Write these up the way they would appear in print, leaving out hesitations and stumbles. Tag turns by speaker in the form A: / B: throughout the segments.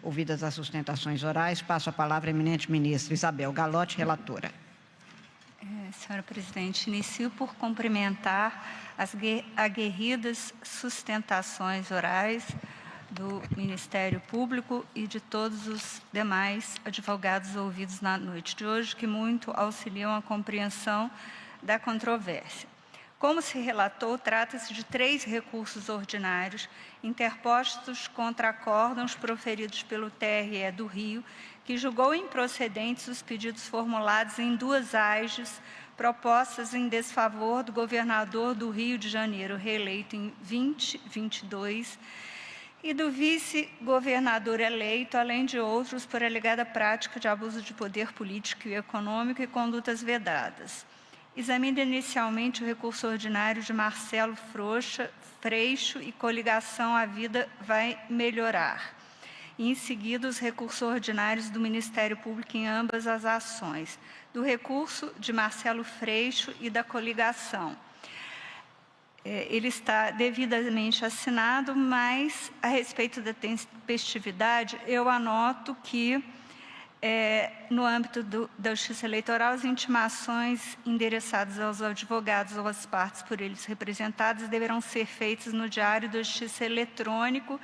A: Ouvidas as sustentações orais, passo a palavra à eminente ministra Isabel Galotti, relatora.
B: Senhora Presidente, inicio por cumprimentar as aguerridas sustentações orais do Ministério Público e de todos os demais advogados ouvidos na noite de hoje, que muito auxiliam a compreensão da controvérsia. Como se relatou, trata-se de 3 recursos ordinários interpostos contra acórdãos proferidos pelo TRE do Rio, que julgou improcedentes os pedidos formulados em 2 AGs propostas em desfavor do governador do Rio de Janeiro, reeleito em 2022, e do vice-governador eleito, além de outros, por alegada prática de abuso de poder político e econômico e condutas vedadas. Examina inicialmente o recurso ordinário de Marcelo Freixo e coligação A Vida Vai Melhorar. E, em seguida, os recursos ordinários do Ministério Público em ambas as ações. Do recurso de Marcelo Freixo e da coligação. Ele está devidamente assinado, mas, a respeito da tempestividade, eu anoto que, no âmbito da Justiça Eleitoral, as intimações endereçadas aos advogados ou às partes por eles representadas deverão ser feitas no Diário da Justiça Eletrônico,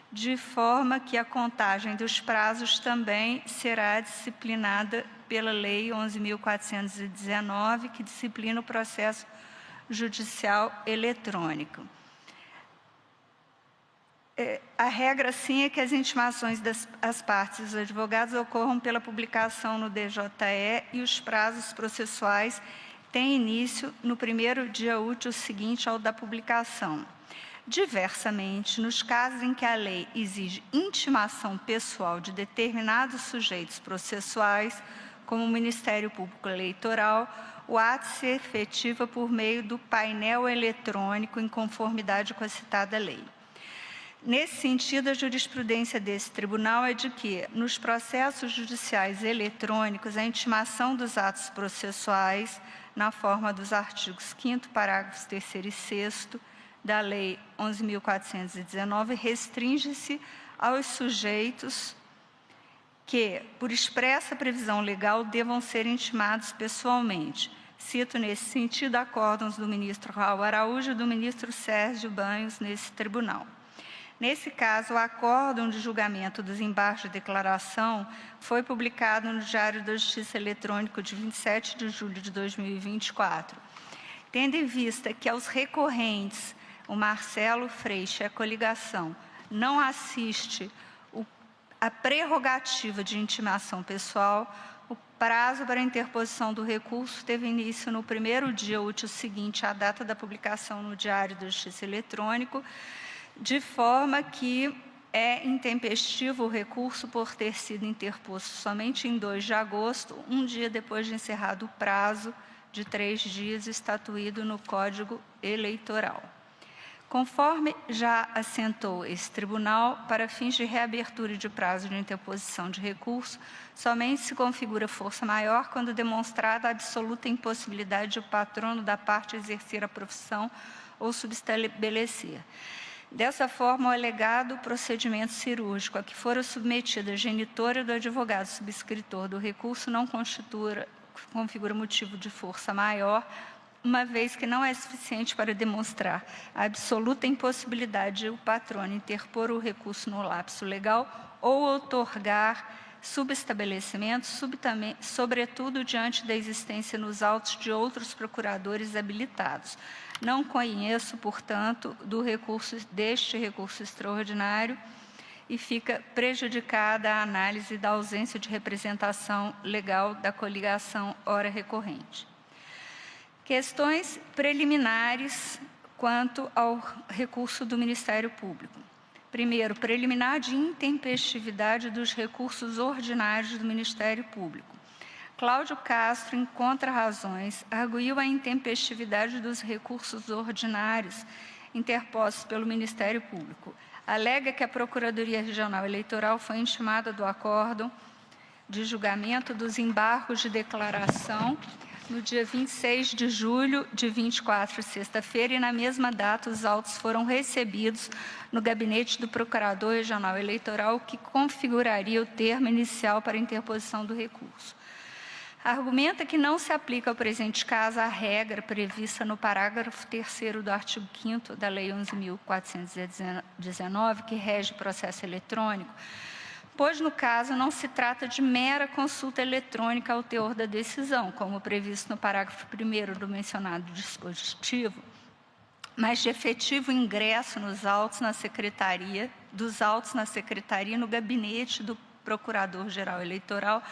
B: de forma que a contagem dos prazos também será disciplinada pela Lei 11.419, que disciplina o processo judicial eletrônico. A regra, sim, é que as intimações das partes e dos advogados ocorram pela publicação no DJE e os prazos processuais têm início no primeiro dia útil seguinte ao da publicação. Diversamente, nos casos em que a lei exige intimação pessoal de determinados sujeitos processuais, como o Ministério Público Eleitoral, o ato se efetiva por meio do painel eletrônico em conformidade com a citada lei. Nesse sentido, a jurisprudência desse tribunal é de que, nos processos judiciais eletrônicos, a intimação dos atos processuais, na forma dos artigos 5º, parágrafos 3º e 6º da Lei 11.419, restringe-se aos sujeitos que, por expressa previsão legal, devam ser intimados pessoalmente. Cito, nesse sentido, acórdãos do ministro Raul Araújo e do ministro Sérgio Banhos nesse tribunal. Nesse caso, o acórdão de julgamento dos embargos de declaração foi publicado no Diário da Justiça Eletrônico de 27 de julho de 2024. Tendo em vista que aos recorrentes, o Marcelo Freixo e a coligação, não assiste a prerrogativa de intimação pessoal, o prazo para a interposição do recurso teve início no primeiro dia útil seguinte à data da publicação no Diário da Justiça Eletrônico, de forma que é intempestivo o recurso por ter sido interposto somente em 2 de agosto, um dia depois de encerrado o prazo de 3 dias estatuído no Código Eleitoral. Conforme já assentou esse tribunal, para fins de reabertura de prazo de interposição de recurso, somente se configura força maior quando demonstrada a absoluta impossibilidade de o patrono da parte exercer a profissão ou subestabelecer. Dessa forma, o alegado procedimento cirúrgico a que fora submetida a genitora do advogado subscritor do recurso não configura motivo de força maior, uma vez que não é suficiente para demonstrar a absoluta impossibilidade de o patrono interpor o recurso no lapso legal ou outorgar subestabelecimento, sobretudo diante da existência nos autos de outros procuradores habilitados. Não conheço, portanto, deste recurso extraordinário e fica prejudicada a análise da ausência de representação legal da coligação ora recorrente. Questões preliminares quanto ao recurso do Ministério Público. Primeiro, preliminar de intempestividade dos recursos ordinários do Ministério Público. Cláudio Castro encontra razões, arguiu a intempestividade dos recursos ordinários interpostos pelo Ministério Público. Alega que a Procuradoria Regional Eleitoral foi intimada do acórdão de julgamento dos embargos de declaração no dia 26 de julho de 24, sexta-feira, e na mesma data os autos foram recebidos no gabinete do Procurador Regional Eleitoral, que configuraria o termo inicial para interposição do recurso. Argumenta que não se aplica ao presente caso a regra prevista no parágrafo 3º do artigo 5º da Lei 11.419, que rege o processo eletrônico, pois, no caso, não se trata de mera consulta eletrônica ao teor da decisão, como previsto no parágrafo 1º do mencionado dispositivo, mas de efetivo ingresso dos autos na secretaria e no gabinete do Procurador-Geral Eleitoral,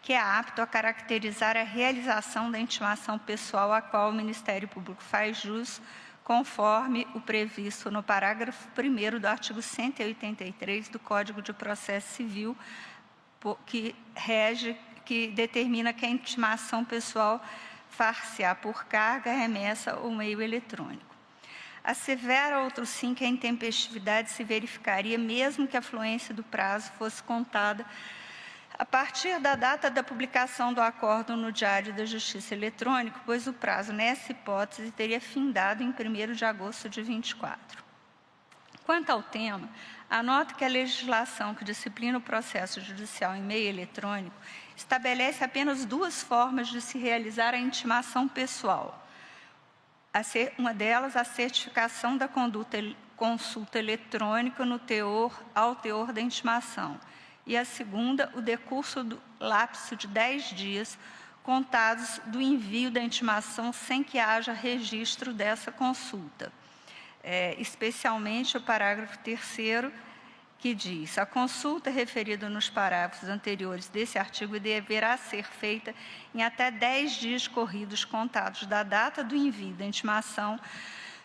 B: que é apto a caracterizar a realização da intimação pessoal a qual o Ministério Público faz jus, conforme o previsto no parágrafo 1º do artigo 183 do Código de Processo Civil, que determina que a intimação pessoal far-se-á por carga, remessa ou meio eletrônico. Assevera outro sim que a intempestividade se verificaria mesmo que a fluência do prazo fosse contada a partir da data da publicação do acórdão no Diário da Justiça Eletrônico, pois o prazo, nessa hipótese, teria findado em 1º de agosto de 24. Quanto ao tema, anota que a legislação que disciplina o processo judicial em meio eletrônico estabelece apenas 2 formas de se realizar a intimação pessoal. Uma delas, a certificação da consulta eletrônica ao teor da intimação. E a segunda, o decurso do lapso de 10 dias contados do envio da intimação sem que haja registro dessa consulta. Especialmente o parágrafo 3º, que diz: a consulta referida nos parágrafos anteriores desse artigo deverá ser feita em até 10 dias corridos contados da data do envio da intimação,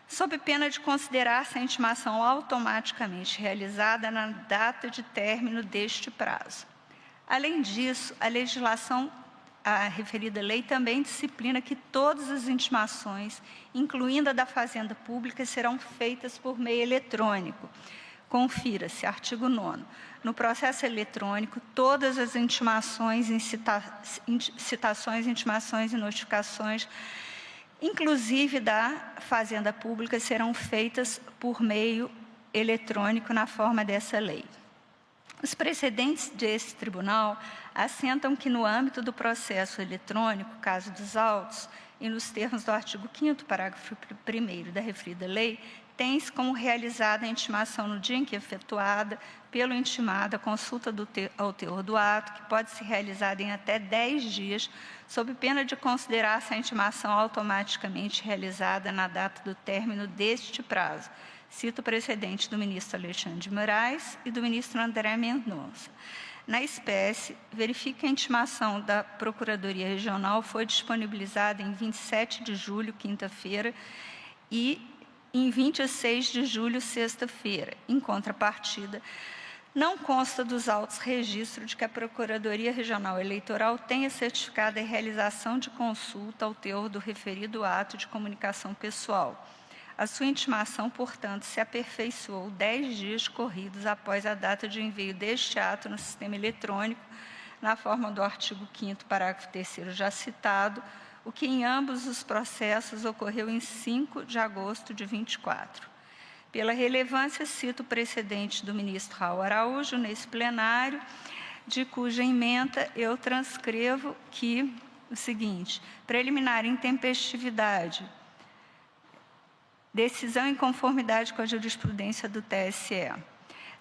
B: sob pena de considerar-se a intimação automaticamente realizada na data de término deste prazo. Além disso, a referida lei também disciplina que todas as intimações, incluindo a da Fazenda Pública, serão feitas por meio eletrônico. Confira-se, artigo 9º. No processo eletrônico, todas as intimações, citações, intimações e notificações, inclusive da Fazenda Pública, serão feitas por meio eletrônico na forma dessa lei. Os precedentes desse tribunal assentam que, no âmbito do processo eletrônico, caso dos autos, e nos termos do artigo 5º, parágrafo 1º da referida lei, tem-se como realizada a intimação no dia em que é efetuada pelo intimado a consulta ao teor do ato, que pode ser realizada em até 10 dias, sob pena de considerar-se a intimação automaticamente realizada na data do término deste prazo. Cito o precedente do ministro Alexandre de Moraes e do ministro André Mendonça. Na espécie, verifique que a intimação da Procuradoria Regional foi disponibilizada em 27 de julho, quinta-feira, e em 26 de julho, sexta-feira. Em contrapartida, não consta dos autos registro de que a Procuradoria Regional Eleitoral tenha certificado a realização de consulta ao teor do referido ato de comunicação pessoal. A sua intimação, portanto, se aperfeiçoou 10 dias corridos após a data de envio deste ato no sistema eletrônico, na forma do artigo 5º, parágrafo 3º já citado, o que em ambos os processos ocorreu em 5 de agosto de 24. Pela relevância, cito o precedente do ministro Raul Araújo nesse plenário, de cuja ementa eu transcrevo que o seguinte: preliminar intempestividade, decisão em conformidade com a jurisprudência do TSE.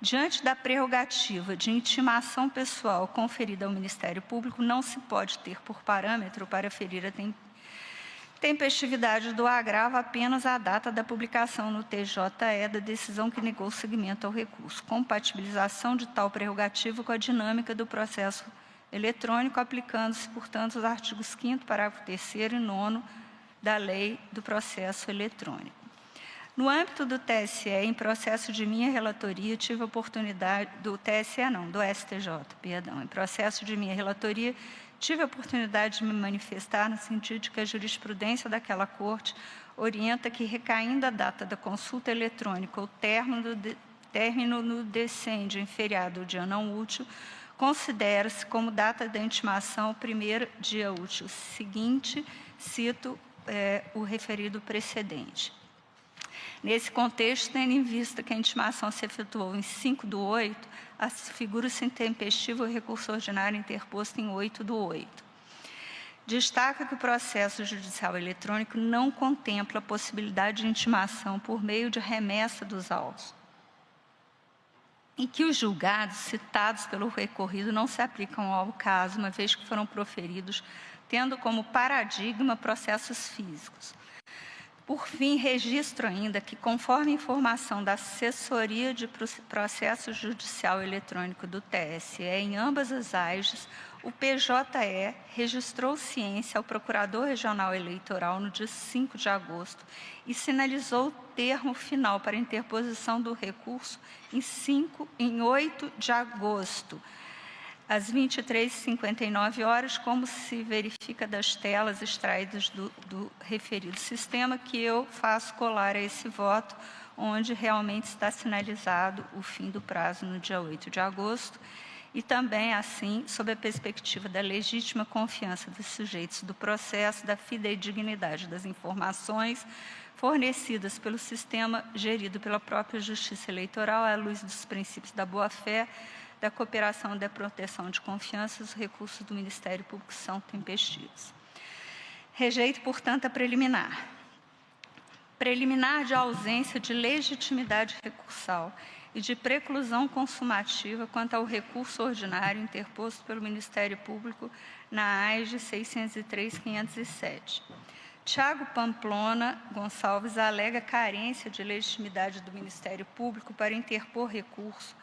B: Diante da prerrogativa de intimação pessoal conferida ao Ministério Público, não se pode ter por parâmetro para ferir a tempestividade do agravo apenas a data da publicação no TJE da decisão que negou seguimento ao recurso. Compatibilização de tal prerrogativa com a dinâmica do processo eletrônico, aplicando-se, portanto, os artigos 5º, parágrafo 3º e 9º da Lei do Processo Eletrônico. No âmbito do TSE, em processo de minha relatoria, tive a oportunidade, em processo de minha relatoria, tive a oportunidade de me manifestar no sentido de que a jurisprudência daquela Corte orienta que, recaindo a data da consulta eletrônica ou término no decêndio em feriado ou dia não útil, considera-se como data da intimação o primeiro dia útil seguinte, cito o referido precedente. Nesse contexto, tendo em vista que a intimação se efetuou em 5/8, figura-se intempestivo o recurso ordinário interposto em 8/8. Destaca que o processo judicial eletrônico não contempla a possibilidade de intimação por meio de remessa dos autos, e que os julgados citados pelo recorrido não se aplicam ao caso, uma vez que foram proferidos tendo como paradigma processos físicos. Por fim, registro ainda que, conforme informação da Assessoria de Processo Judicial Eletrônico do TSE, em ambas as AIGs, o PJE registrou ciência ao Procurador Regional Eleitoral no dia 5 de agosto e sinalizou o termo final para interposição do recurso em 8 de agosto, às 23h59, como se verifica das telas extraídas do referido sistema, que eu faço colar a esse voto, onde realmente está sinalizado o fim do prazo no dia 8 de agosto, e também, assim, sob a perspectiva da legítima confiança dos sujeitos do processo, da fidedignidade das informações fornecidas pelo sistema gerido pela própria Justiça Eleitoral, à luz dos princípios da boa-fé, da cooperação e da proteção de confiança, os recursos do Ministério Público são tempestivos. Rejeito, portanto, a preliminar. Preliminar de ausência de legitimidade recursal e de preclusão consumativa quanto ao recurso ordinário interposto pelo Ministério Público na AIG 603.507. Tiago Pamplona Gonçalves alega carência de legitimidade do Ministério Público para interpor recurso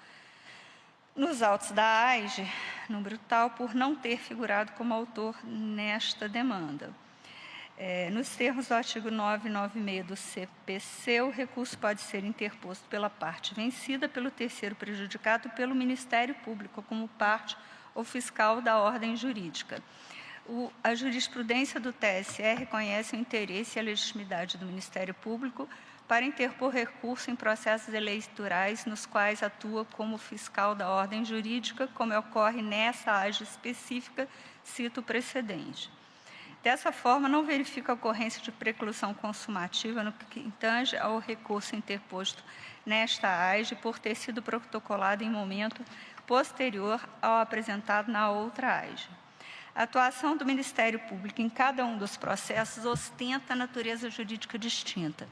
B: nos autos da AIG, número tal, por não ter figurado como autor nesta demanda. Nos termos do artigo 996 do CPC, o recurso pode ser interposto pela parte vencida, pelo terceiro prejudicado, pelo Ministério Público, como parte ou fiscal da ordem jurídica. A jurisprudência do TSE reconhece o interesse e a legitimidade do Ministério Público para interpor recurso em processos eleitorais nos quais atua como fiscal da ordem jurídica, como ocorre nessa AIG específica, cito o precedente. Dessa forma, não verifica a ocorrência de preclusão consumativa no que tange ao recurso interposto nesta AIG por ter sido protocolado em momento posterior ao apresentado na outra AIG. A atuação do Ministério Público em cada um dos processos ostenta natureza jurídica distinta.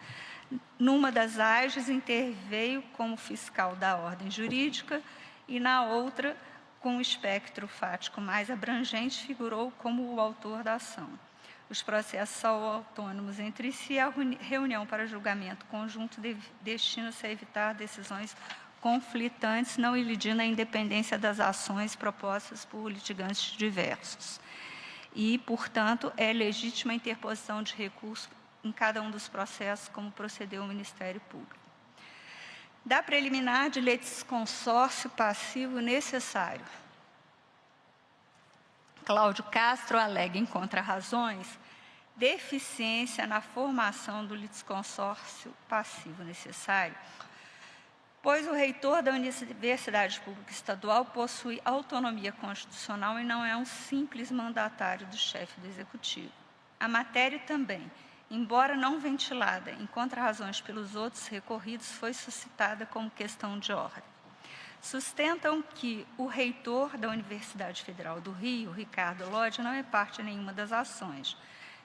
B: Numa das AIGs, interveio como fiscal da ordem jurídica e na outra, com um espectro fático mais abrangente, figurou como o autor da ação. Os processos são autônomos entre si, a reunião para julgamento conjunto destina-se a evitar decisões conflitantes, não ilidindo a independência das ações propostas por litigantes diversos. E, portanto, é legítima a interposição de recurso em cada um dos processos, como procedeu o Ministério Público. Da preliminar de litisconsórcio passivo necessário. Cláudio Castro alega, em contrarrazões, deficiência na formação do litisconsórcio passivo necessário, pois o reitor da Universidade Pública Estadual possui autonomia constitucional e não é um simples mandatário do chefe do Executivo. A matéria também, embora não ventilada em contrarrazões pelos outros recorridos, foi suscitada como questão de ordem. Sustentam que o reitor da Universidade Federal do Rio, Ricardo Lodge, não é parte de nenhuma das ações.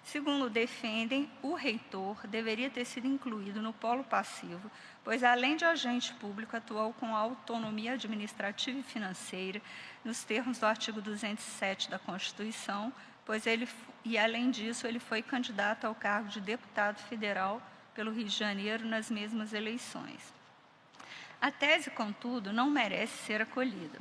B: Segundo defendem, o reitor deveria ter sido incluído no polo passivo, pois, além de agente público, atuou com autonomia administrativa e financeira, nos termos do artigo 207 da Constituição, além disso, ele foi candidato ao cargo de deputado federal pelo Rio de Janeiro nas mesmas eleições. A tese, contudo, não merece ser acolhida.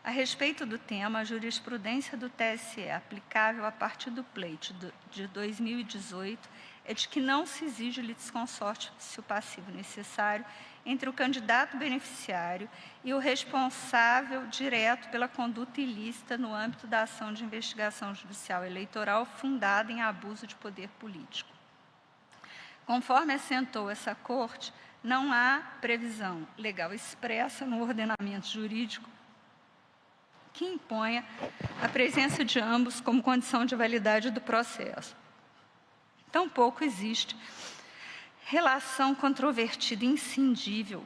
B: A respeito do tema, a jurisprudência do TSE, aplicável a partir do pleito de 2018, é de que não se exige litisconsórcio passivo necessário entre o candidato beneficiário e o responsável direto pela conduta ilícita no âmbito da ação de investigação judicial eleitoral fundada em abuso de poder político. Conforme assentou essa Corte, não há previsão legal expressa no ordenamento jurídico que imponha a presença de ambos como condição de validade do processo. Tampouco existe relação controvertida e inscindível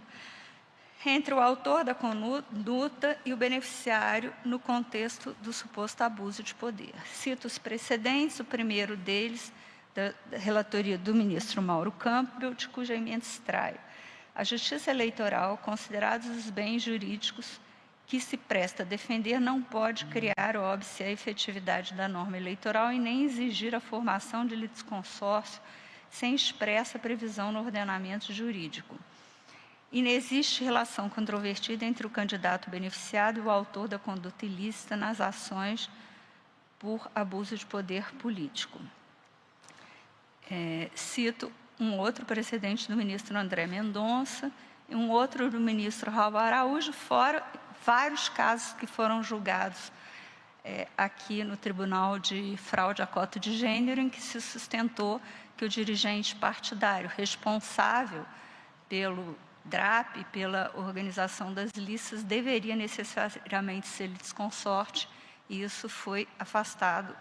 B: entre o autor da conduta e o beneficiário no contexto do suposto abuso de poder. Cito os precedentes, o primeiro deles, da relatoria do ministro Mauro Campbell, de cuja emenda extraio. A Justiça Eleitoral, considerados os bens jurídicos que se presta a defender, não pode criar óbice à efetividade da norma eleitoral e nem exigir a formação de litisconsórcio sem expressa previsão no ordenamento jurídico. Inexiste relação controvertida entre o candidato beneficiado e o autor da conduta ilícita nas ações por abuso de poder político. Cito um outro precedente do ministro André Mendonça e um outro do ministro Raul Araújo, fora vários casos que foram julgados aqui no Tribunal de Fraude à Cota de Gênero, em que se sustentou que o dirigente partidário responsável pelo DRAP, pela organização das listas, deveria necessariamente ser litisconsorte, e isso foi afastado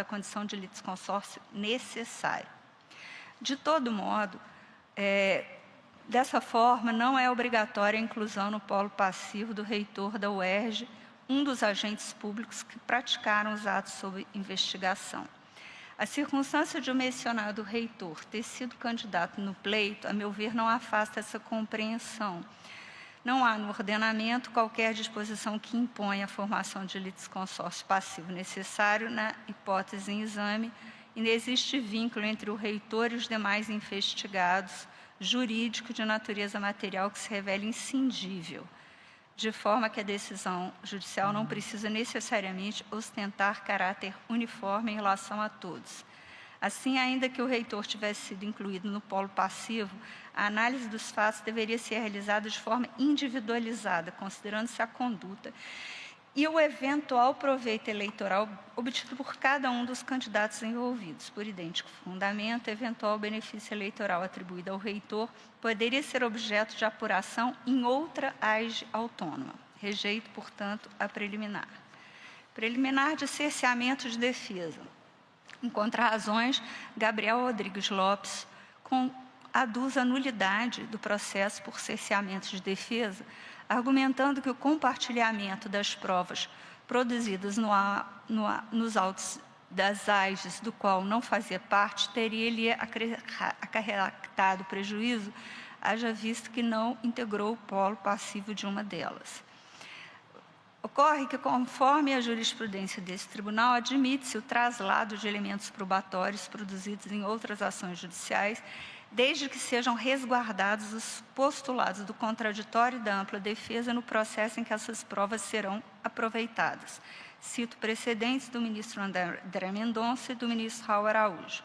B: a condição de litisconsórcio necessário. De todo modo, dessa forma, não é obrigatória a inclusão no polo passivo do reitor da UERJ, um dos agentes públicos que praticaram os atos sob investigação. A circunstância de o mencionado reitor ter sido candidato no pleito, a meu ver, não afasta essa compreensão. Não há no ordenamento qualquer disposição que imponha a formação de litisconsórcio passivo necessário na hipótese em exame, e não existe vínculo entre o reitor e os demais investigados jurídico de natureza material que se revele inscindível, de forma que a decisão judicial não precisa necessariamente ostentar caráter uniforme em relação a todos. Assim, ainda que o reitor tivesse sido incluído no polo passivo, a análise dos fatos deveria ser realizada de forma individualizada, considerando-se a conduta e o eventual proveito eleitoral obtido por cada um dos candidatos envolvidos. Por idêntico fundamento, eventual benefício eleitoral atribuído ao reitor poderia ser objeto de apuração em outra AIGE autônoma. Rejeito, portanto, a preliminar. Preliminar de cerceamento de defesa. Em contrarrazões, Gabriel Rodrigues Lopes aduz a nulidade do processo por cerceamento de defesa, argumentando que o compartilhamento das provas produzidas nos autos das AIGES, do qual não fazia parte, teria-lhe acarretado prejuízo, haja visto que não integrou o polo passivo de uma delas. Ocorre que, conforme a jurisprudência desse tribunal, admite-se o traslado de elementos probatórios produzidos em outras ações judiciais, desde que sejam resguardados os postulados do contraditório e da ampla defesa no processo em que essas provas serão aproveitadas. Cito precedentes do ministro André Mendonça e do ministro Raul Araújo.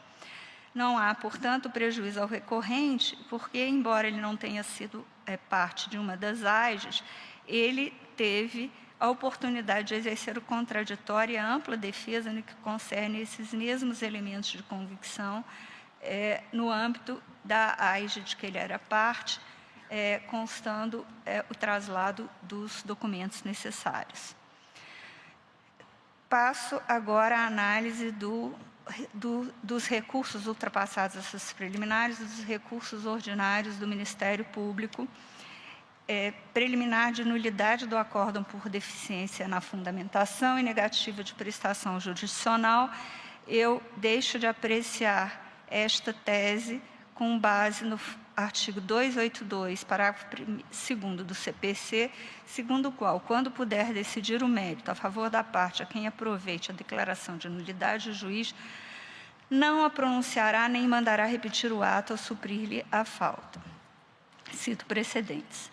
B: Não há, portanto, prejuízo ao recorrente, porque, embora ele não tenha sido parte de uma das AIGES, ele teve a oportunidade de exercer o contraditório e a ampla defesa no que concerne esses mesmos elementos de convicção, no âmbito da AIGE de que ele era parte, constando o traslado dos documentos necessários. Passo agora à análise dos recursos ultrapassados essas preliminares, dos recursos ordinários do Ministério Público, preliminar de nulidade do acórdão por deficiência na fundamentação e negativa de prestação jurisdicional. Eu deixo de apreciar esta tese com base no artigo 282, parágrafo 2º do CPC, segundo o qual, quando puder decidir o mérito a favor da parte a quem aproveite a declaração de nulidade, o juiz não a pronunciará nem mandará repetir o ato ou suprir-lhe a falta. Cito precedentes.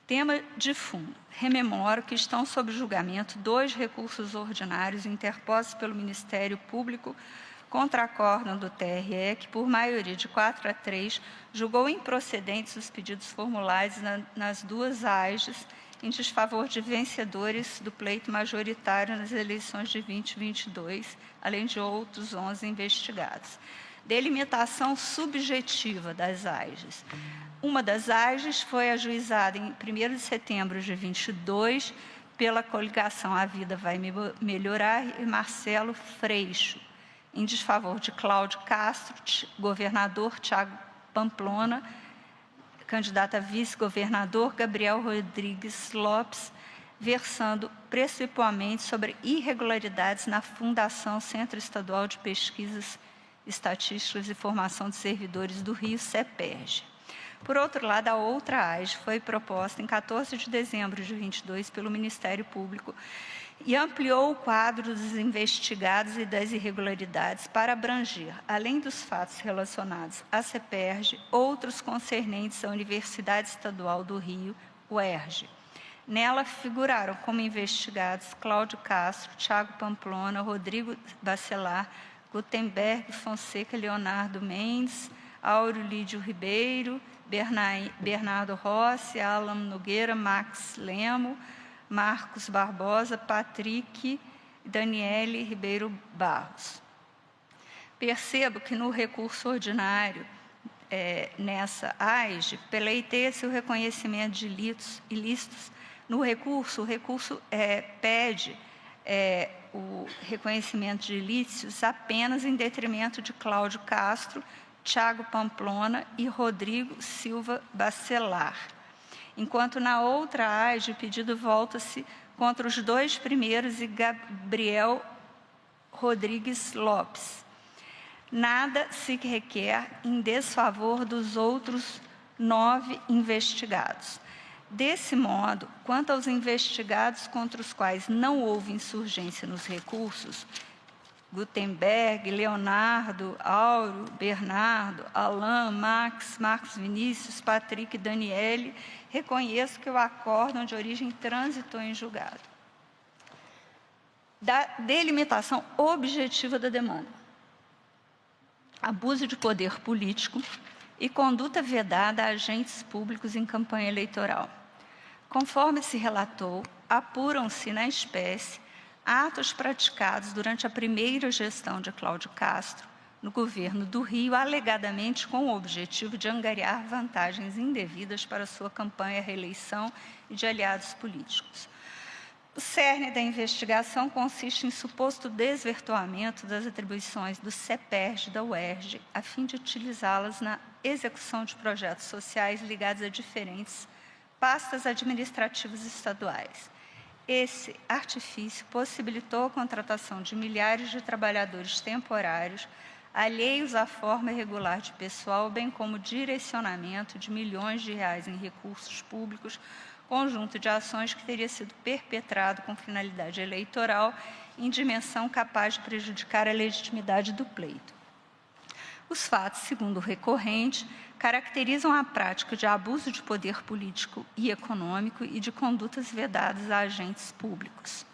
B: Tema de fundo. Rememoro que estão sob julgamento 2 recursos ordinários interpostos pelo Ministério Público contra acórdão do TRE, que, por maioria de 4-3, julgou improcedentes os pedidos formulados nas 2 AIGES em desfavor de vencedores do pleito majoritário nas eleições de 2022, além de outros 11 investigados. Delimitação subjetiva das AIGES. Uma das AIGES foi ajuizada em 1º de setembro de 22 pela coligação A Vida Vai Melhorar, e Marcelo Freixo. Em desfavor de Cláudio Castro, governador Tiago Pamplona, candidato a vice-governador Gabriel Rodrigues Lopes, versando principalmente sobre irregularidades na Fundação Centro Estadual de Pesquisas Estatísticas e Formação de Servidores do Rio, CEPERJ. Por outro lado, a outra AIGE foi proposta em 14 de dezembro de 2022 pelo Ministério Público e ampliou o quadro dos investigados e das irregularidades para abranger, além dos fatos relacionados à CEPERJ, outros concernentes à Universidade Estadual do Rio, UERJ. Nela figuraram como investigados Cláudio Castro, Tiago Pamplona, Rodrigo Bacelar, Gutenberg Fonseca, Leonardo Mendes, Áureo Lídio Ribeiro, Bernardo Rossi, Alan Nogueira, Max Lemo, Marcos Barbosa, Patrick, Daniele Ribeiro Barros. Percebo que no recurso ordinário, nessa AIGE, pleiteia-se o reconhecimento de ilícitos. No recurso, o recurso pede o reconhecimento de ilícitos apenas em detrimento de Cláudio Castro, Tiago Pamplona e Rodrigo Silva Bacelar. Enquanto na outra AIGE o pedido volta-se contra os dois primeiros e Gabriel Rodrigues Lopes. Nada se requer em desfavor dos outros 9 investigados. Desse modo, quanto aos investigados contra os quais não houve insurgência nos recursos, Gutenberg, Leonardo, Áureo, Bernardo, Alain, Max, Marcos Vinícius, Patrick e Daniele, reconheço que o acórdão de origem transitou em julgado. Da delimitação objetiva da demanda. Abuso de poder político e conduta vedada a agentes públicos em campanha eleitoral. Conforme se relatou, apuram-se na espécie atos praticados durante a primeira gestão de Cláudio Castro, no governo do Rio, alegadamente com o objetivo de angariar vantagens indevidas para sua campanha à reeleição e de aliados políticos. O cerne da investigação consiste em suposto desvirtuamento das atribuições do CEPERJ e da UERJ, a fim de utilizá-las na execução de projetos sociais ligados a diferentes pastas administrativas estaduais. Esse artifício possibilitou a contratação de milhares de trabalhadores temporários, alheios à forma regular de pessoal, bem como direcionamento de milhões de reais em recursos públicos, conjunto de ações que teria sido perpetrado com finalidade eleitoral em dimensão capaz de prejudicar a legitimidade do pleito. Os fatos, segundo o recorrente, caracterizam a prática de abuso de poder político e econômico e de condutas vedadas a agentes públicos.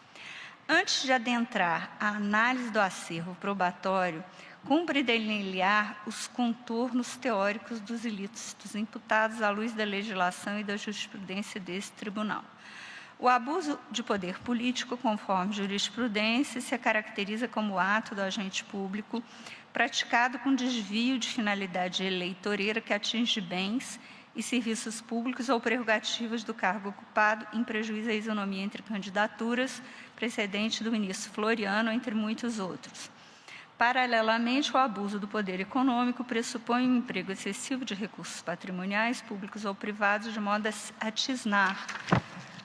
B: Antes de adentrar a análise do acervo probatório, cumpre delinear os contornos teóricos dos ilícitos imputados à luz da legislação e da jurisprudência desse tribunal. O abuso de poder político, conforme jurisprudência, se caracteriza como ato do agente público praticado com desvio de finalidade eleitoreira que atinge bens e serviços públicos ou prerrogativas do cargo ocupado em prejuízo à isonomia entre candidaturas, precedente do ministro Floriano, entre muitos outros. Paralelamente, o abuso do poder econômico pressupõe um emprego excessivo de recursos patrimoniais, públicos ou privados, de modo a atisnar,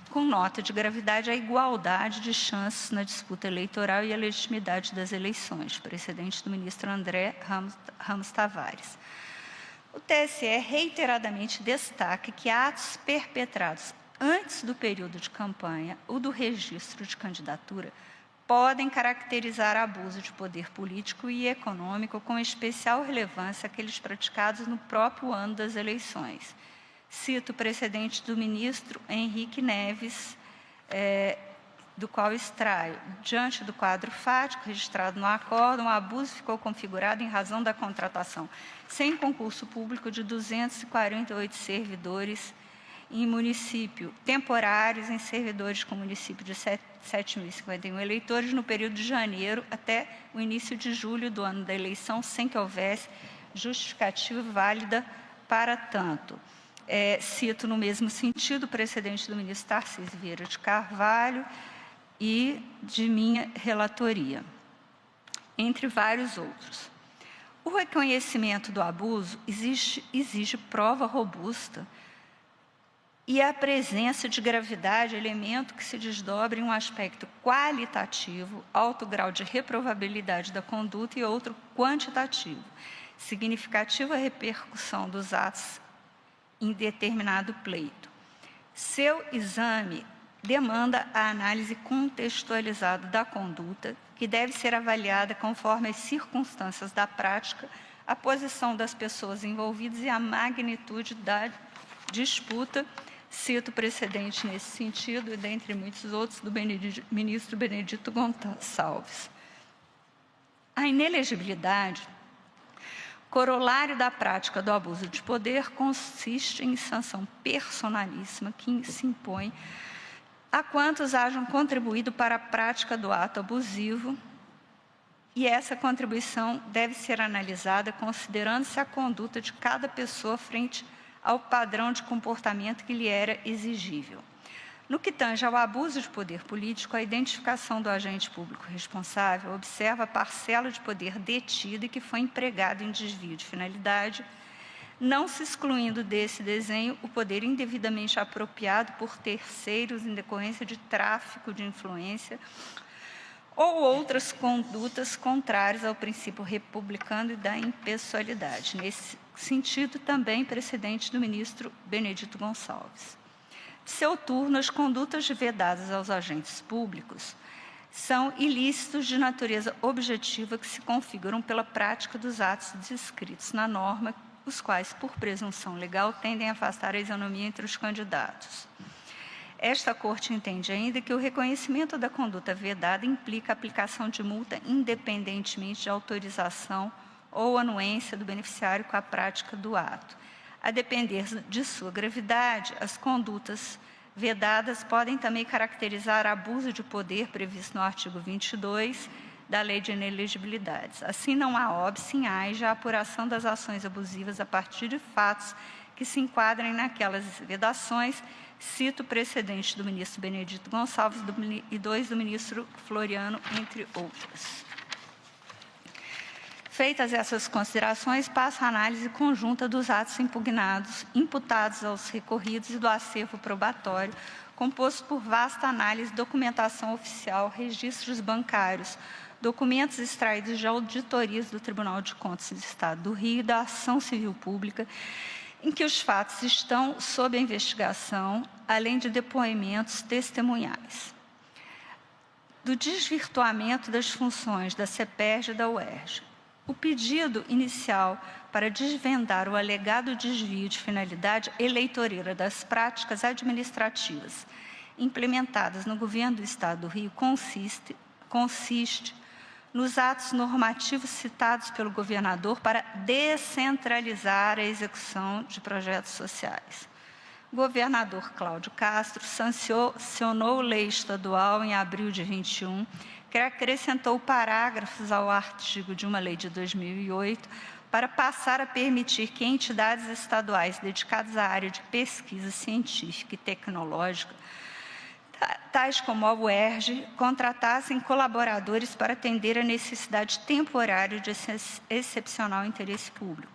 B: com nota de gravidade, a igualdade de chances na disputa eleitoral e a legitimidade das eleições, precedente do ministro André Ramos Tavares. O TSE reiteradamente destaca que atos perpetrados antes do período de campanha ou do registro de candidatura podem caracterizar abuso de poder político e econômico, com especial relevância aqueles praticados no próprio ano das eleições. Cito o precedente do ministro Henrique Neves, do qual extraio: diante do quadro fático registrado no acórdão, o abuso ficou configurado em razão da contratação sem concurso público de 248 servidores em município, temporários em servidores com município de 7.051 eleitores no período de janeiro até o início de julho do ano da eleição, sem que houvesse justificativa válida para tanto. Cito no mesmo sentido o precedente do ministro Tarcísio Vieira de Carvalho e de minha relatoria, entre vários outros. O reconhecimento do abuso exige prova robusta e a presença de gravidade, elemento que se desdobra em um aspecto qualitativo, alto grau de reprovabilidade da conduta, e outro quantitativo, significativa repercussão dos atos em determinado pleito. Seu exame demanda a análise contextualizada da conduta, que deve ser avaliada conforme as circunstâncias da prática, a posição das pessoas envolvidas e a magnitude da disputa. Cito o precedente nesse sentido, e dentre muitos outros, do ministro Benedito Gonçalves. A inelegibilidade, corolário da prática do abuso de poder, consiste em sanção personalíssima que se impõe a quantos hajam contribuído para a prática do ato abusivo, e essa contribuição deve ser analisada considerando-se a conduta de cada pessoa frente ao padrão de comportamento que lhe era exigível. No que tange ao abuso de poder político, a identificação do agente público responsável observa a parcela de poder detida e que foi empregado em desvio de finalidade, não se excluindo desse desenho o poder indevidamente apropriado por terceiros em decorrência de tráfico de influência ou outras condutas contrárias ao princípio republicano e da impessoalidade. Nesse sentido, também precedente do ministro Benedito Gonçalves. De seu turno, as condutas vedadas aos agentes públicos são ilícitos de natureza objetiva que se configuram pela prática dos atos descritos na norma, os quais, por presunção legal, tendem a afastar a isonomia entre os candidatos. Esta Corte entende ainda que o reconhecimento da conduta vedada implica a aplicação de multa independentemente de autorização ou anuência do beneficiário com a prática do ato. A depender de sua gravidade, as condutas vedadas podem também caracterizar abuso de poder previsto no artigo 22 da Lei de Inelegibilidades. Assim, não há óbice em haja a apuração das ações abusivas a partir de fatos que se enquadrem naquelas vedações. Cito o precedente do ministro Benedito Gonçalves e dois do ministro Floriano, entre outros. Feitas essas considerações, passo a análise conjunta dos atos impugnados, imputados aos recorridos e do acervo probatório, composto por vasta análise, documentação oficial, registros bancários, documentos extraídos de auditorias do Tribunal de Contas do Estado do Rio e da Ação Civil Pública, em que os fatos estão sob a investigação, além de depoimentos testemunhais. Do desvirtuamento das funções da CEPERJ e da UERJ. O pedido inicial para desvendar o alegado desvio de finalidade eleitoreira das práticas administrativas implementadas no governo do Estado do Rio consiste nos atos normativos citados pelo governador para descentralizar a execução de projetos sociais. O governador Cláudio Castro sancionou lei estadual em abril de 21, que acrescentou parágrafos ao artigo de uma lei de 2008 para passar a permitir que entidades estaduais dedicadas à área de pesquisa científica e tecnológica, tais como a UERJ, contratassem colaboradores para atender a necessidade temporária de excepcional interesse público.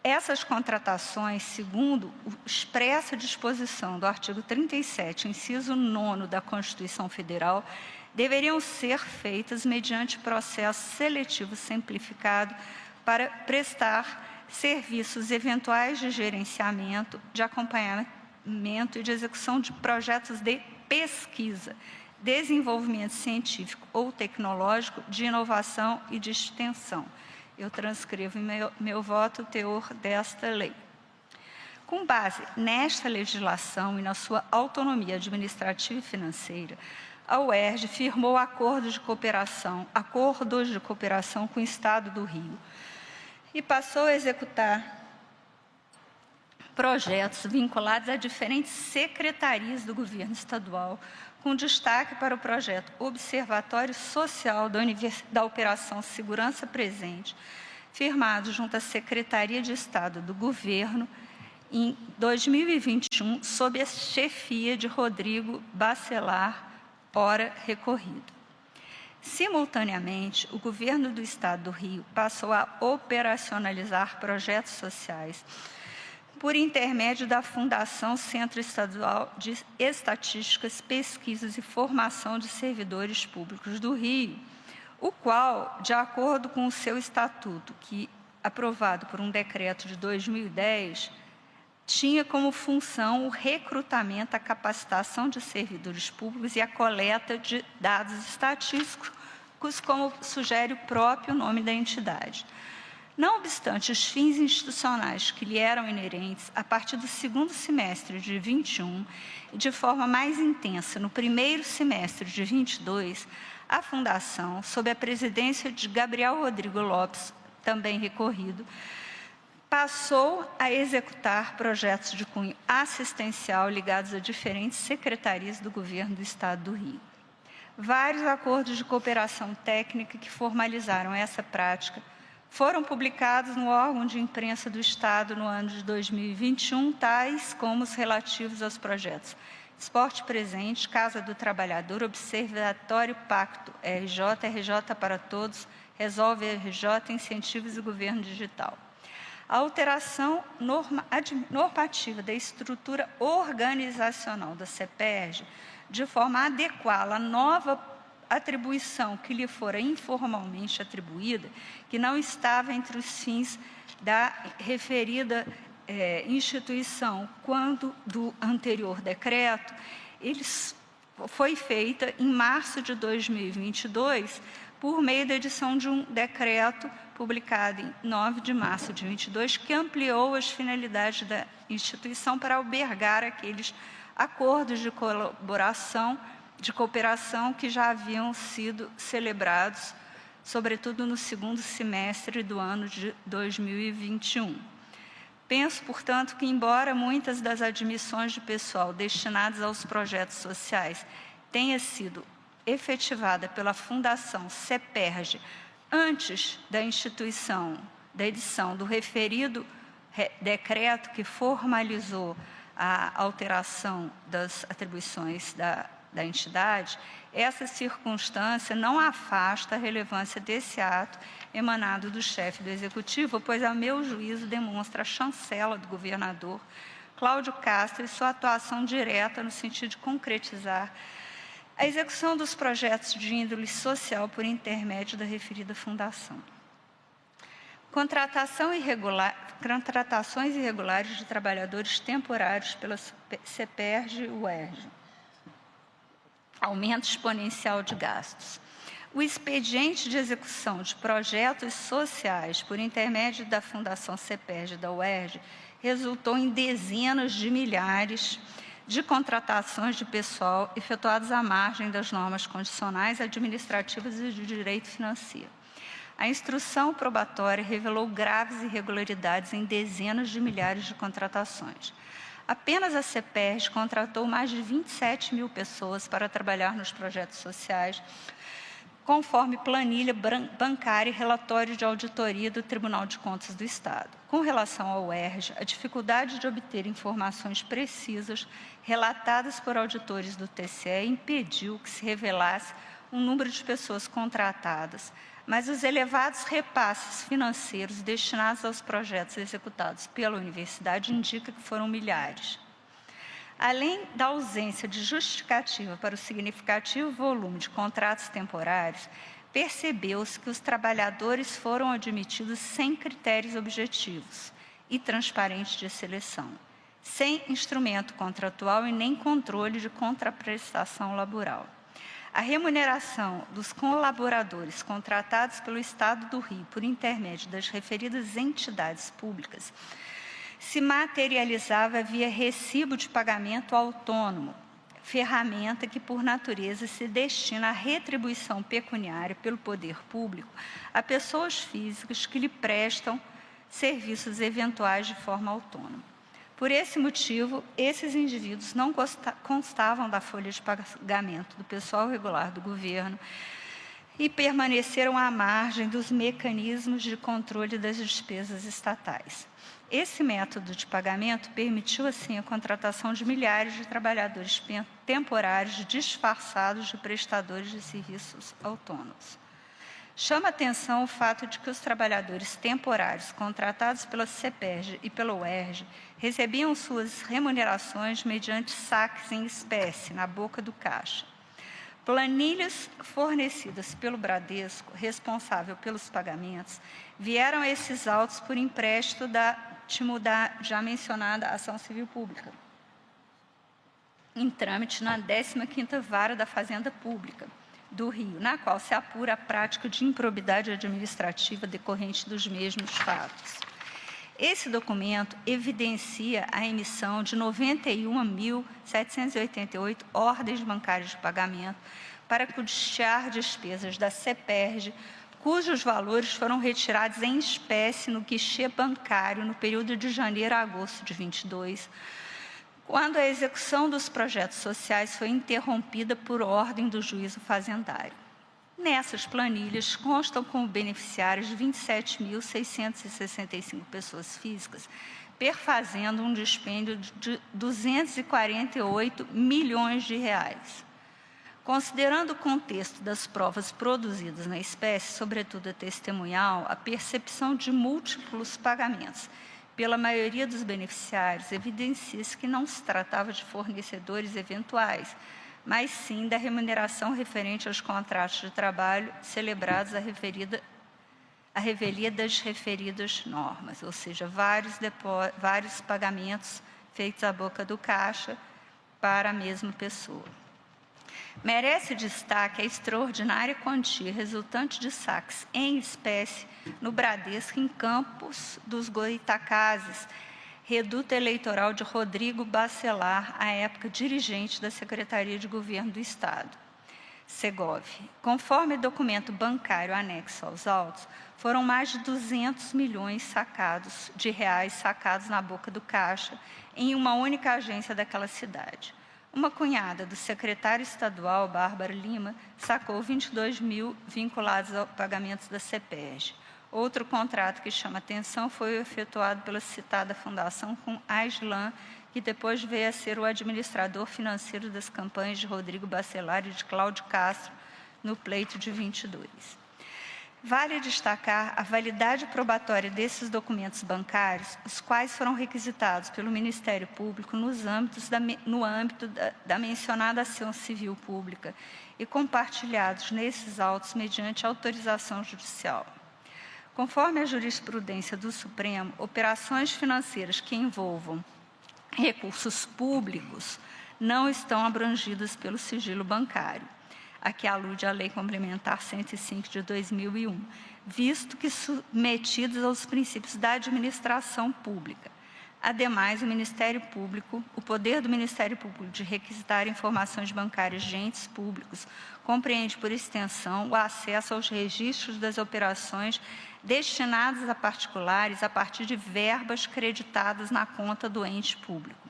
B: Essas contratações, segundo expressa disposição do artigo 37, inciso 9 da Constituição Federal, deveriam ser feitas mediante processo seletivo simplificado para prestar serviços eventuais de gerenciamento, de acompanhamento e de execução de projetos de pesquisa, desenvolvimento científico ou tecnológico, de inovação e de extensão. Eu transcrevo em meu voto o teor desta lei. Com base nesta legislação e na sua autonomia administrativa e financeira, a UERJ firmou acordos de cooperação com o Estado do Rio e passou a executar projetos vinculados a diferentes secretarias do governo estadual, com destaque para o projeto Observatório Social da Operação Segurança Presente, firmado junto à Secretaria de Estado do Governo em 2021, sob a chefia de Rodrigo Bacelar, ora recorrido. Simultaneamente, o governo do Estado do Rio passou a operacionalizar projetos sociais por intermédio da Fundação Centro Estadual de Estatísticas, Pesquisas e Formação de Servidores Públicos do Rio, o qual, de acordo com o seu estatuto, que aprovado por um decreto de 2010, tinha como função o recrutamento, a capacitação de servidores públicos e a coleta de dados estatísticos, como sugere o próprio nome da entidade. Não obstante os fins institucionais que lhe eram inerentes, a partir do segundo semestre de 21 e de forma mais intensa no primeiro semestre de 22, a Fundação, sob a presidência de Gabriel Rodrigo Lopes, também recorrido, passou a executar projetos de cunho assistencial ligados a diferentes secretarias do governo do Estado do Rio. Vários acordos de cooperação técnica que formalizaram essa prática foram publicados no órgão de imprensa do Estado no ano de 2021, tais como os relativos aos projetos Esporte Presente, Casa do Trabalhador, Observatório Pacto RJ para Todos, Resolve RJ, Incentivos e Governo Digital. A alteração normativa da estrutura organizacional da CEPERJ, de forma a adequá-la à nova atribuição que lhe fora informalmente atribuída, que não estava entre os fins da referida instituição quando do anterior decreto, foi feita em março de 2022 por meio da edição de um decreto publicado em 9 de março de 22, que ampliou as finalidades da instituição para albergar aqueles acordos de colaboração, de cooperação que já haviam sido celebrados, sobretudo no segundo semestre do ano de 2021. Penso, portanto, que, embora muitas das admissões de pessoal destinadas aos projetos sociais tenha sido efetivada pela Fundação CEPERJ antes da edição do referido decreto que formalizou a alteração das atribuições da entidade, essa circunstância não afasta a relevância desse ato emanado do chefe do Executivo, pois, a meu juízo, demonstra a chancela do governador Cláudio Castro e sua atuação direta no sentido de concretizar a execução dos projetos de índole social por intermédio da referida fundação. Contratações irregulares de trabalhadores temporários pela CEPERJ e UERJ. Aumento exponencial de gastos. O expediente de execução de projetos sociais por intermédio da Fundação CEPERJ e da UERJ resultou em dezenas de milhares de contratações de pessoal efetuadas à margem das normas condicionais, administrativas e de direito financeiro. A instrução probatória revelou graves irregularidades em dezenas de milhares de contratações. Apenas a CEPERJ contratou mais de 27 mil pessoas para trabalhar nos projetos sociais, conforme planilha bancária e relatório de auditoria do Tribunal de Contas do Estado. Com relação ao UERJ, a dificuldade de obter informações precisas relatadas por auditores do TCE impediu que se revelasse um número de pessoas contratadas, mas os elevados repasses financeiros destinados aos projetos executados pela universidade indicam que foram milhares. Além da ausência de justificativa para o significativo volume de contratos temporários, percebeu-se que os trabalhadores foram admitidos sem critérios objetivos e transparentes de seleção, sem instrumento contratual e nem controle de contraprestação laboral. A remuneração dos colaboradores contratados pelo Estado do Rio por intermédio das referidas entidades públicas se materializava via recibo de pagamento autônomo, ferramenta que, por natureza, se destina à retribuição pecuniária pelo poder público a pessoas físicas que lhe prestam serviços eventuais de forma autônoma. Por esse motivo, esses indivíduos não constavam da folha de pagamento do pessoal regular do governo, e permaneceram à margem dos mecanismos de controle das despesas estatais. Esse método de pagamento permitiu, assim, a contratação de milhares de trabalhadores temporários disfarçados de prestadores de serviços autônomos. Chama atenção o fato de que os trabalhadores temporários contratados pela CEPERJ e pela UERJ recebiam suas remunerações mediante saques em espécie na boca do caixa. Planilhas fornecidas pelo Bradesco, responsável pelos pagamentos, vieram a esses autos por empréstimo da já mencionada ação civil pública, em trâmite na 15ª Vara da Fazenda Pública do Rio, na qual se apura a prática de improbidade administrativa decorrente dos mesmos fatos. Esse documento evidencia a emissão de 91.788 ordens bancárias de pagamento para custear despesas da CEPERJ, cujos valores foram retirados em espécie no guichê bancário no período de janeiro a agosto de 22, quando a execução dos projetos sociais foi interrompida por ordem do juízo fazendário. Nessas planilhas constam como beneficiários 27.665 pessoas físicas, perfazendo um dispêndio de 248 milhões de reais. Considerando o contexto das provas produzidas na espécie, sobretudo a testemunhal, a percepção de múltiplos pagamentos pela maioria dos beneficiários evidencia-se que não se tratava de fornecedores eventuais, mas sim da remuneração referente aos contratos de trabalho celebrados à revelia das referidas normas, ou seja, vários pagamentos feitos à boca do caixa para a mesma pessoa. Merece destaque a extraordinária quantia resultante de saques em espécie no Bradesco em Campos dos Goitacazes, reduto eleitoral de Rodrigo Bacelar, à época dirigente da Secretaria de Governo do Estado, Segov. Conforme documento bancário anexo aos autos, foram mais de 200 milhões de reais sacados na boca do caixa em uma única agência daquela cidade. Uma cunhada do secretário estadual, Bárbara Lima, sacou 22 mil vinculados a pagamentos da CEPERJ. Outro contrato que chama atenção foi o efetuado pela citada fundação com Aislan, que depois veio a ser o administrador financeiro das campanhas de Rodrigo Bacelar e de Cláudio Castro no pleito de 22. Vale destacar a validade probatória desses documentos bancários, os quais foram requisitados pelo Ministério Público no âmbito da mencionada ação civil pública e compartilhados nesses autos mediante autorização judicial. Conforme a jurisprudência do Supremo, operações financeiras que envolvam recursos públicos não estão abrangidas pelo sigilo bancário, a que alude a Lei Complementar 105 de 2001, visto que submetidos aos princípios da administração pública. Ademais, o poder do Ministério Público de requisitar informações bancárias de entes públicos compreende, por extensão, o acesso aos registros das operações destinadas a particulares a partir de verbas creditadas na conta do ente público.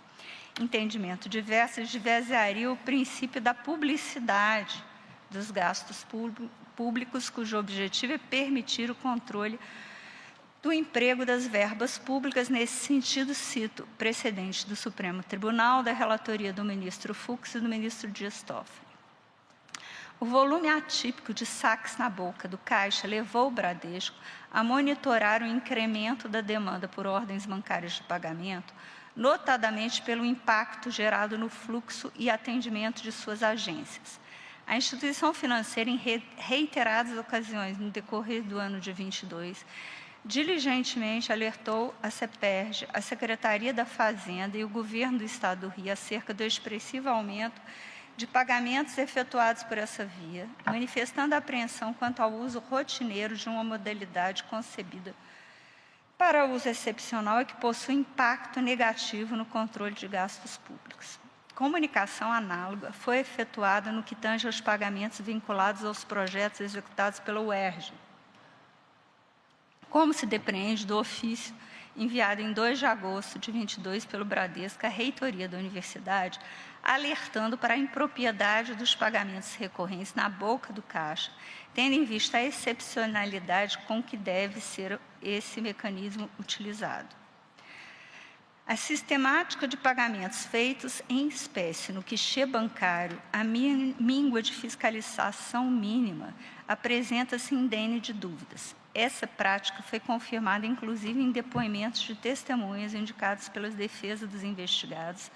B: Entendimento diverso esvaziaria o princípio da publicidade dos gastos públicos, cujo objetivo é permitir o controle do emprego das verbas públicas. Nesse sentido, cito precedentes do Supremo Tribunal, da relatoria do ministro Fux e do ministro Dias Toffoli. O volume atípico de saques na boca do caixa levou o Bradesco a monitorar o incremento da demanda por ordens bancárias de pagamento, notadamente pelo impacto gerado no fluxo e atendimento de suas agências. A instituição financeira, em reiteradas ocasiões no decorrer do ano de 22, diligentemente alertou a CEPERJ, a Secretaria da Fazenda e o Governo do Estado do Rio acerca do expressivo aumento de pagamentos efetuados por essa via, manifestando apreensão quanto ao uso rotineiro de uma modalidade concebida para uso excepcional e que possui impacto negativo no controle de gastos públicos. Comunicação análoga foi efetuada no que tange aos pagamentos vinculados aos projetos executados pela UERJ. Como se depreende do ofício enviado em 2 de agosto de 22 pelo Bradesco à reitoria da universidade, alertando para a impropriedade dos pagamentos recorrentes na boca do caixa, tendo em vista a excepcionalidade com que deve ser esse mecanismo utilizado. A sistemática de pagamentos feitos em espécie no guichê bancário, a míngua de fiscalização mínima, apresenta-se indene de dúvidas. Essa prática foi confirmada, inclusive, em depoimentos de testemunhas indicados pelas defesas dos investigados,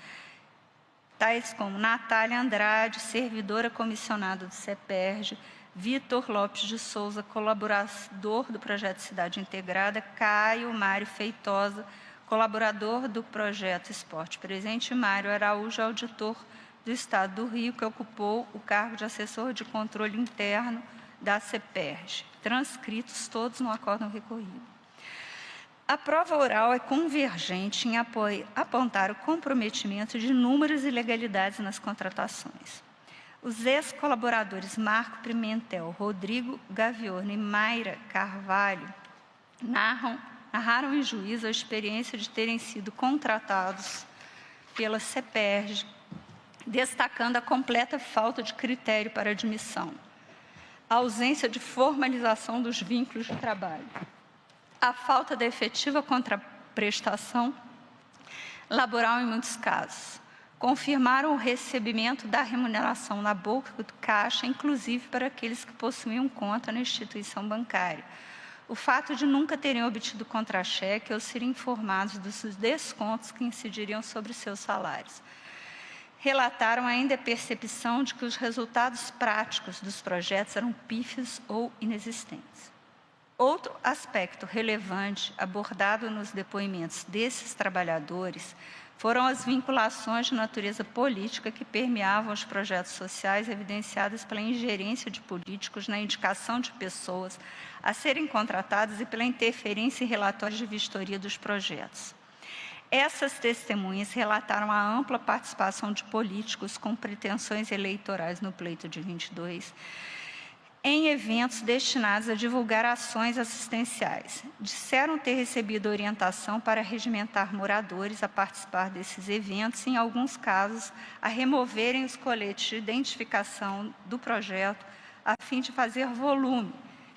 B: tais como Natália Andrade, servidora comissionada do CEPERJ, Vitor Lopes de Souza, colaborador do projeto Cidade Integrada, Caio Mário Feitosa, colaborador do projeto Esporte Presente, e Mário Araújo, auditor do Estado do Rio, que ocupou o cargo de assessor de controle interno da CEPERJ, transcritos todos no acórdão recorrido. A prova oral é convergente em apontar o comprometimento de inúmeras ilegalidades nas contratações. Os ex-colaboradores Marco Pimentel, Rodrigo Gavione e Mayra Carvalho narraram em juízo a experiência de terem sido contratados pela CEPERJ, destacando a completa falta de critério para admissão, a ausência de formalização dos vínculos de trabalho, a falta da efetiva contraprestação laboral em muitos casos. Confirmaram o recebimento da remuneração na boca do caixa, inclusive para aqueles que possuíam conta na instituição bancária. O fato de nunca terem obtido contra-cheque ou serem informados dos descontos que incidiriam sobre seus salários. Relataram ainda a percepção de que os resultados práticos dos projetos eram pífios ou inexistentes. Outro aspecto relevante abordado nos depoimentos desses trabalhadores foram as vinculações de natureza política que permeavam os projetos sociais, evidenciadas pela ingerência de políticos na indicação de pessoas a serem contratadas e pela interferência em relatórios de vistoria dos projetos. Essas testemunhas relataram a ampla participação de políticos com pretensões eleitorais no pleito de 22, em eventos destinados a divulgar ações assistenciais. Disseram ter recebido orientação para regimentar moradores a participar desses eventos e, em alguns casos, a removerem os coletes de identificação do projeto a fim de fazer volume,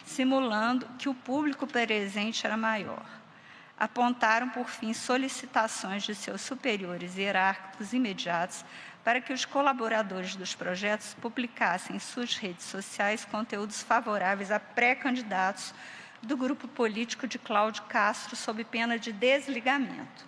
B: simulando que o público presente era maior. Apontaram, por fim, solicitações de seus superiores hierárquicos imediatos para que os colaboradores dos projetos publicassem em suas redes sociais conteúdos favoráveis a pré-candidatos do grupo político de Cláudio Castro, sob pena de desligamento.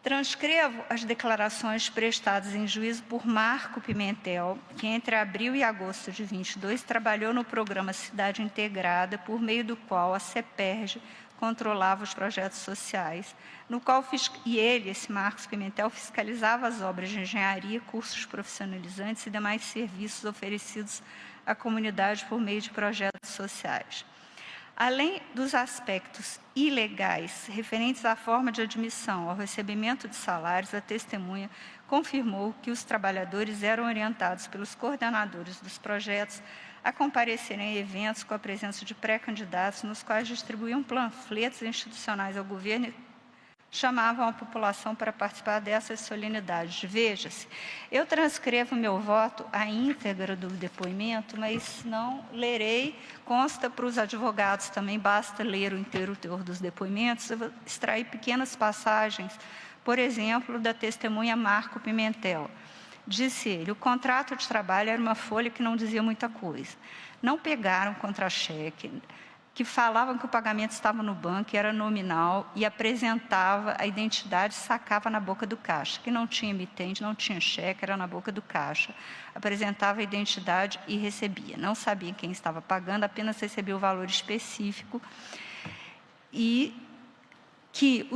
B: Transcrevo as declarações prestadas em juízo por Marco Pimentel, que entre abril e agosto de 22 trabalhou no programa Cidade Integrada, por meio do qual a CEPERJ controlava os projetos sociais, no qual esse Marcos Pimentel, fiscalizava as obras de engenharia, cursos profissionalizantes e demais serviços oferecidos à comunidade por meio de projetos sociais. Além dos aspectos ilegais referentes à forma de admissão ao recebimento de salários, a testemunha confirmou que os trabalhadores eram orientados pelos coordenadores dos projetos a comparecerem a eventos com a presença de pré-candidatos, nos quais distribuíam panfletos institucionais ao governo e chamavam a população para participar dessas solenidades. Veja-se, eu transcrevo meu voto à íntegra do depoimento, mas não lerei, consta para os advogados também, basta ler o inteiro teor dos depoimentos. Eu vou extrair pequenas passagens, por exemplo, da testemunha Marco Pimentel. Disse ele, o contrato de trabalho era uma folha que não dizia muita coisa. Não pegaram contra-cheque, que falavam que o pagamento estava no banco, era nominal, e apresentava a identidade, sacava na boca do caixa, que não tinha emitente, não tinha cheque, era na boca do caixa. Apresentava a identidade e recebia. Não sabia quem estava pagando, apenas recebia o valor específico e que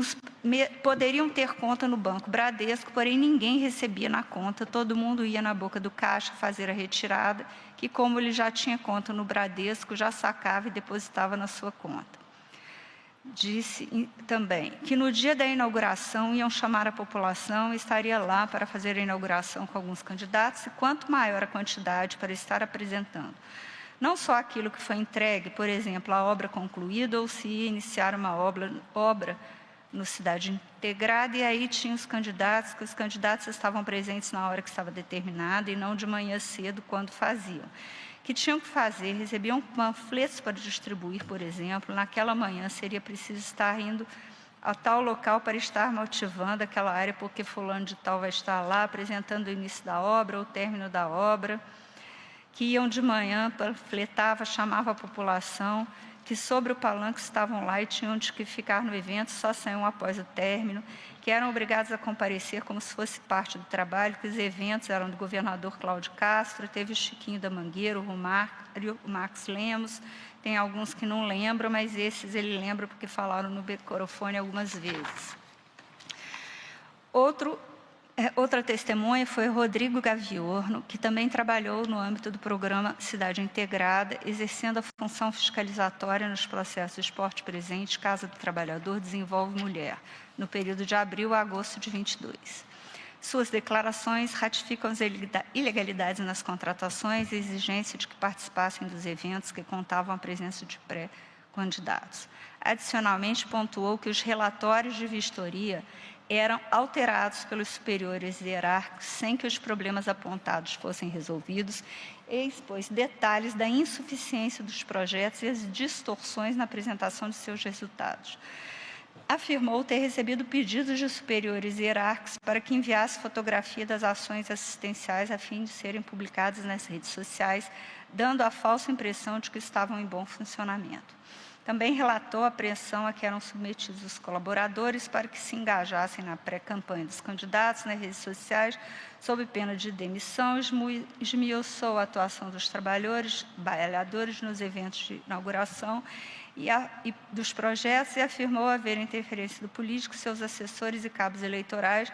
B: poderiam ter conta no Banco Bradesco, porém ninguém recebia na conta, todo mundo ia na boca do caixa fazer a retirada, que como ele já tinha conta no Bradesco, já sacava e depositava na sua conta. Disse também que no dia da inauguração iam chamar a população, estaria lá para fazer a inauguração com alguns candidatos, e quanto maior a quantidade para estar apresentando. Não só aquilo que foi entregue, por exemplo, a obra concluída, ou se iniciar uma obra no Cidade Integrada, e aí tinha os candidatos estavam presentes na hora que estava determinada e não de manhã cedo, quando faziam. Que tinham que fazer, recebiam panfletos para distribuir, por exemplo, naquela manhã seria preciso estar indo a tal local para estar motivando aquela área, porque fulano de tal vai estar lá, apresentando o início da obra, ou o término da obra, que iam de manhã, panfletava, chamava a população, que sobre o palanque estavam lá e tinham de que ficar no evento, só saíam após o término, que eram obrigados a comparecer como se fosse parte do trabalho, que os eventos eram do governador Cláudio Castro, teve o Chiquinho da Mangueira, o Romário, o Max Lemos, tem alguns que não lembram, mas esses ele lembra porque falaram no microfone algumas vezes. Outra testemunha foi Rodrigo Gaviorno, que também trabalhou no âmbito do programa Cidade Integrada, exercendo a função fiscalizatória nos processos de Esporte Presente, Casa do Trabalhador, Desenvolve Mulher, no período de abril a agosto de 22. Suas declarações ratificam as ilegalidades nas contratações e a exigência de que participassem dos eventos que contavam a presença de pré-candidatos. Adicionalmente, pontuou que os relatórios de vistoria eram alterados pelos superiores hierárquicos sem que os problemas apontados fossem resolvidos e expôs detalhes da insuficiência dos projetos e as distorções na apresentação de seus resultados. Afirmou ter recebido pedidos de superiores hierárquicos para que enviasse fotografia das ações assistenciais a fim de serem publicadas nas redes sociais, dando a falsa impressão de que estavam em bom funcionamento. Também relatou a pressão a que eram submetidos os colaboradores para que se engajassem na pré-campanha dos candidatos nas redes sociais, sob pena de demissão, esmiuçou a atuação dos trabalhadores nos eventos de inauguração e dos projetos e afirmou haver interferência do político, seus assessores e cabos eleitorais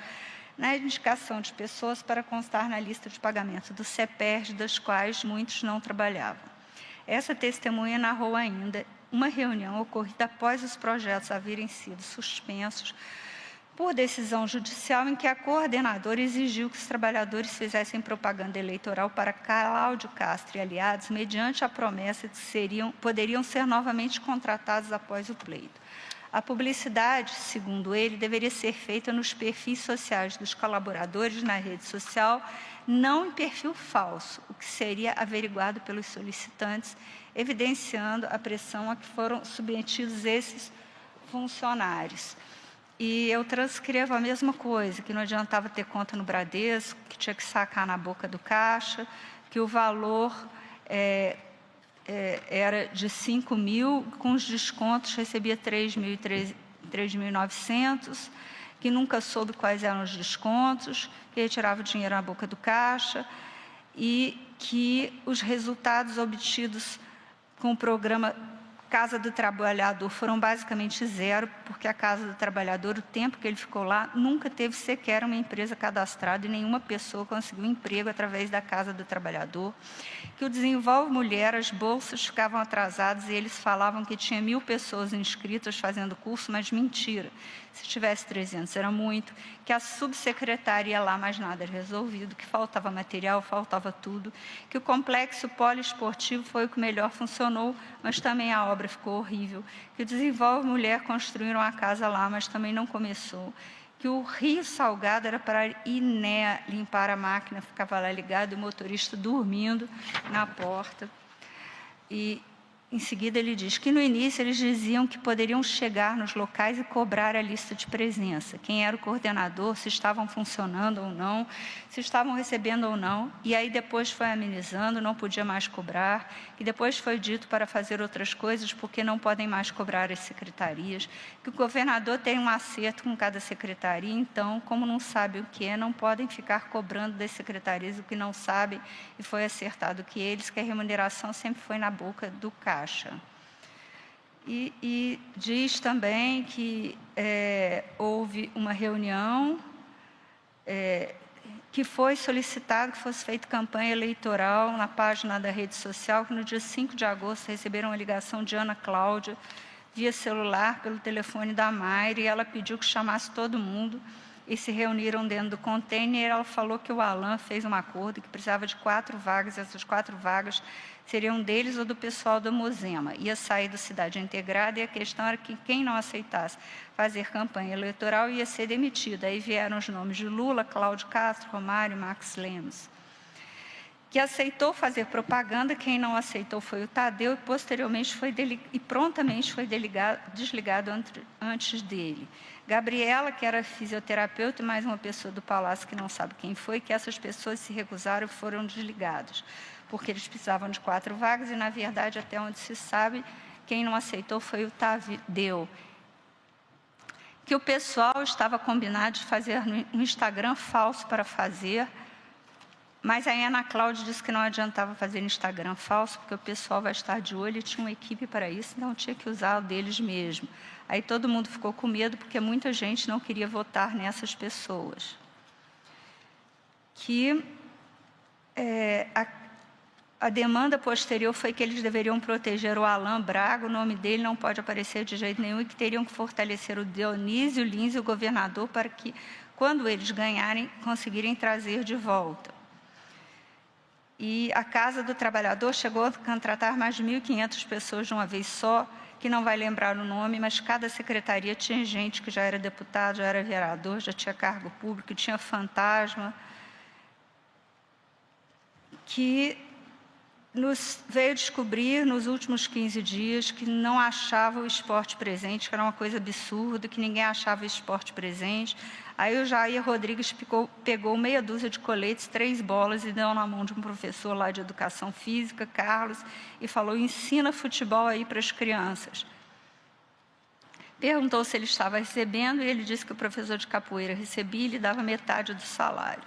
B: na indicação de pessoas para constar na lista de pagamento do CEPERJ, das quais muitos não trabalhavam. Essa testemunha narrou ainda uma reunião ocorrida após os projetos haverem sido suspensos por decisão judicial em que a coordenadora exigiu que os trabalhadores fizessem propaganda eleitoral para Cláudio Castro e aliados, mediante a promessa de que poderiam ser novamente contratados após o pleito. A publicidade, segundo ele, deveria ser feita nos perfis sociais dos colaboradores na rede social, não em perfil falso, o que seria averiguado pelos solicitantes, evidenciando a pressão a que foram submetidos esses funcionários. E eu transcrevo a mesma coisa, que não adiantava ter conta no Bradesco, que tinha que sacar na boca do caixa, que o valor era de 5 mil, com os descontos recebia 3.900, que nunca soube quais eram os descontos, que retirava o dinheiro na boca do caixa, e que os resultados obtidos com o programa Casa do Trabalhador foram basicamente zero, porque a Casa do Trabalhador, o tempo que ele ficou lá, nunca teve sequer uma empresa cadastrada e nenhuma pessoa conseguiu emprego através da Casa do Trabalhador. Que o Desenvolve Mulher, as bolsas ficavam atrasadas e eles falavam que tinha 1.000 pessoas inscritas fazendo curso, mas mentira. Se tivesse 300 era muito, que a subsecretaria lá, mais nada era resolvido, que faltava material, faltava tudo, que o complexo poliesportivo foi o que melhor funcionou, mas também a obra ficou horrível, que o Desenvolve Mulher construíram a casa lá, mas também não começou, que o Rio Salgado era para INEA limpar a máquina, ficava lá ligado, o motorista dormindo na porta. E em seguida ele diz que no início eles diziam que poderiam chegar nos locais e cobrar a lista de presença, quem era o coordenador, se estavam funcionando ou não, se estavam recebendo ou não, e aí depois foi amenizando, não podia mais cobrar, e depois foi dito para fazer outras coisas porque não podem mais cobrar as secretarias, que o governador tem um acerto com cada secretaria, então, como não sabe o que é, não podem ficar cobrando das secretarias o que não sabem, e foi acertado que eles, que a remuneração sempre foi na boca do caixa. E diz também que houve uma reunião que foi solicitado que fosse feita campanha eleitoral na página da rede social, que no dia 5 de agosto receberam uma ligação de Ana Cláudia, via celular, pelo telefone da Mayra, e ela pediu que chamasse todo mundo e se reuniram dentro do container. Ela falou que o Alan fez um acordo que precisava de 4 vagas, e essas 4 vagas seriam deles ou do pessoal do Mosema. Ia sair do Cidade Integrada e a questão era que quem não aceitasse fazer campanha eleitoral ia ser demitido. Aí vieram os nomes de Lula, Cláudio Castro, Romário e Max Lemos. Que aceitou fazer propaganda, quem não aceitou foi o Tadeu e posteriormente prontamente foi desligado antes dele. Gabriela, que era fisioterapeuta, e mais uma pessoa do Palácio que não sabe quem foi, que essas pessoas se recusaram e foram desligados, porque eles precisavam de 4 vagas e, na verdade, até onde se sabe, quem não aceitou foi o Tadeu. Que o pessoal estava combinado de fazer um Instagram falso para fazer, mas a Ana Cláudia disse que não adiantava fazer Instagram falso, porque o pessoal vai estar de olho e tinha uma equipe para isso, então tinha que usar o deles mesmo. Aí todo mundo ficou com medo, porque muita gente não queria votar nessas pessoas. Que a demanda posterior foi que eles deveriam proteger o Alan Braga, o nome dele não pode aparecer de jeito nenhum, e que teriam que fortalecer o Dionísio Lins e o governador para que, quando eles ganharem, conseguirem trazer de volta. E a Casa do Trabalhador chegou a contratar mais de 1.500 pessoas de uma vez só, que não vai lembrar o nome, mas cada secretaria tinha gente que já era deputado, já era vereador, já tinha cargo público, tinha fantasma, que veio descobrir nos últimos 15 dias que não achava o esporte presente, que era uma coisa absurda, que ninguém achava o esporte presente. Aí o Jair Rodrigues pegou meia dúzia de coletes, 3 bolas e deu na mão de um professor lá de educação física, Carlos, e falou: ensina futebol aí para as crianças. Perguntou se ele estava recebendo e ele disse que o professor de capoeira recebia e lhe dava metade do salário.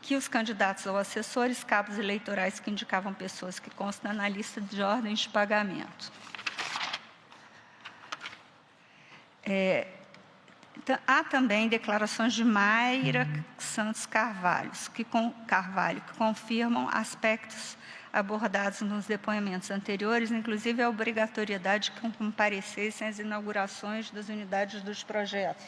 B: Que os candidatos ou assessores, cabos eleitorais que indicavam pessoas que constam na lista de ordens de pagamento. Há também declarações de Mayra Santos Carvalho, que confirmam aspectos abordados nos depoimentos anteriores, inclusive a obrigatoriedade de que comparecessem às inaugurações das unidades dos projetos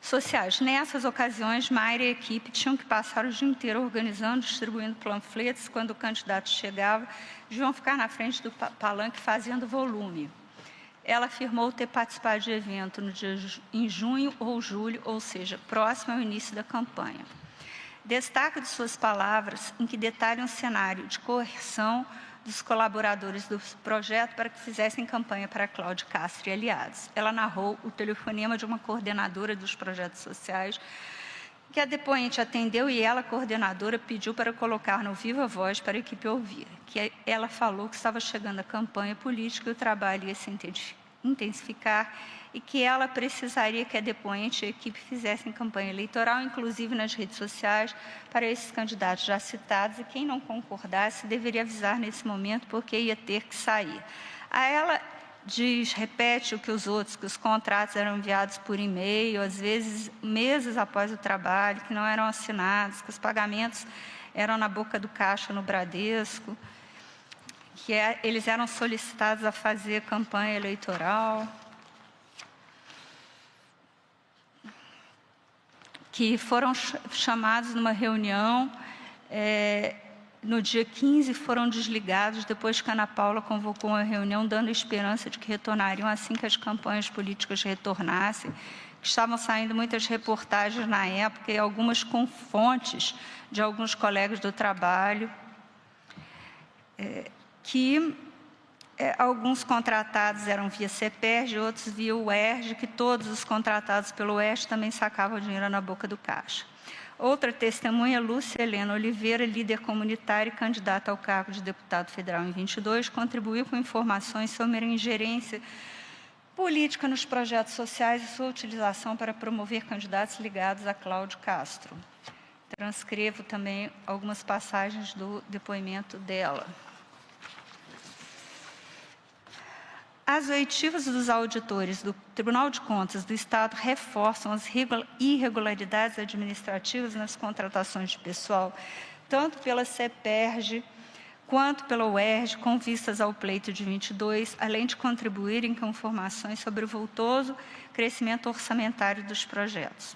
B: sociais. Nessas ocasiões, Mayra e a equipe tinham que passar o dia inteiro organizando, distribuindo panfletos. Quando o candidato chegava, deviam ficar na frente do palanque fazendo volume. Ela afirmou ter participado de evento em junho ou julho, ou seja, próximo ao início da campanha. Destaque de suas palavras em que detalha um cenário de coerção dos colaboradores do projeto para que fizessem campanha para Cláudio Castro e aliados. Ela narrou o telefonema de uma coordenadora dos projetos sociais, que a depoente atendeu e ela, coordenadora, pediu para colocar no viva voz para a equipe ouvir. Que ela falou que estava chegando a campanha política e o trabalho ia se intensificar e que ela precisaria que a depoente e a equipe fizessem campanha eleitoral, inclusive nas redes sociais, para esses candidatos já citados, e quem não concordasse deveria avisar nesse momento, porque ia ter que sair. Aí ela repete o que os outros, que os contratos eram enviados por e-mail, às vezes meses após o trabalho, que não eram assinados, que os pagamentos eram na boca do caixa no Bradesco, que eles eram solicitados a fazer campanha eleitoral, que foram chamados numa reunião, no dia 15 foram desligados, depois que a Ana Paula convocou uma reunião dando esperança de que retornariam assim que as campanhas políticas retornassem. Estavam saindo muitas reportagens na época, e algumas com fontes de alguns colegas do trabalho, que alguns contratados eram via CEPERJ, outros via UERJ, que todos os contratados pelo UERJ também sacavam dinheiro na boca do caixa. Outra testemunha, Lúcia Helena Oliveira, líder comunitária e candidata ao cargo de deputado federal em 22, contribuiu com informações sobre a ingerência política nos projetos sociais e sua utilização para promover candidatos ligados a Cláudio Castro. Transcrevo também algumas passagens do depoimento dela. As oitivas dos auditores do Tribunal de Contas do Estado reforçam as irregularidades administrativas nas contratações de pessoal, tanto pela CEPERJ quanto pela UERJ, com vistas ao pleito de 22, além de contribuírem com informações sobre o vultoso crescimento orçamentário dos projetos.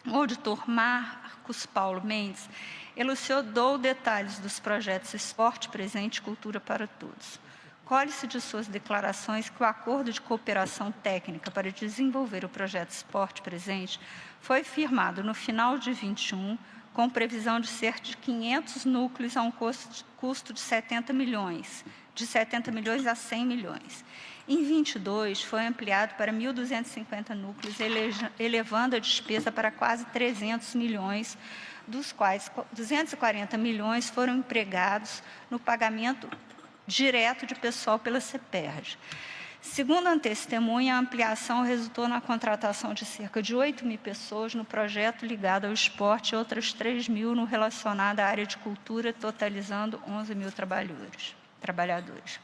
B: O auditor Marcos Paulo Mendes elucidou detalhes dos projetos Esporte Presente e Cultura para Todos. Colhe-se de suas declarações que o acordo de cooperação técnica para desenvolver o projeto Esporte Presente foi firmado no final de 21, com previsão de cerca de 500 núcleos a um custo de 70 milhões, de 70 milhões a 100 milhões. Em 22, foi ampliado para 1.250 núcleos, elevando a despesa para quase 300 milhões, dos quais 240 milhões foram empregados no pagamento direto de pessoal pela CEPERJ. Segundo a testemunha, a ampliação resultou na contratação de cerca de 8.000 pessoas no projeto ligado ao esporte e outras 3.000 no relacionado à área de cultura, totalizando 11.000 trabalhadores.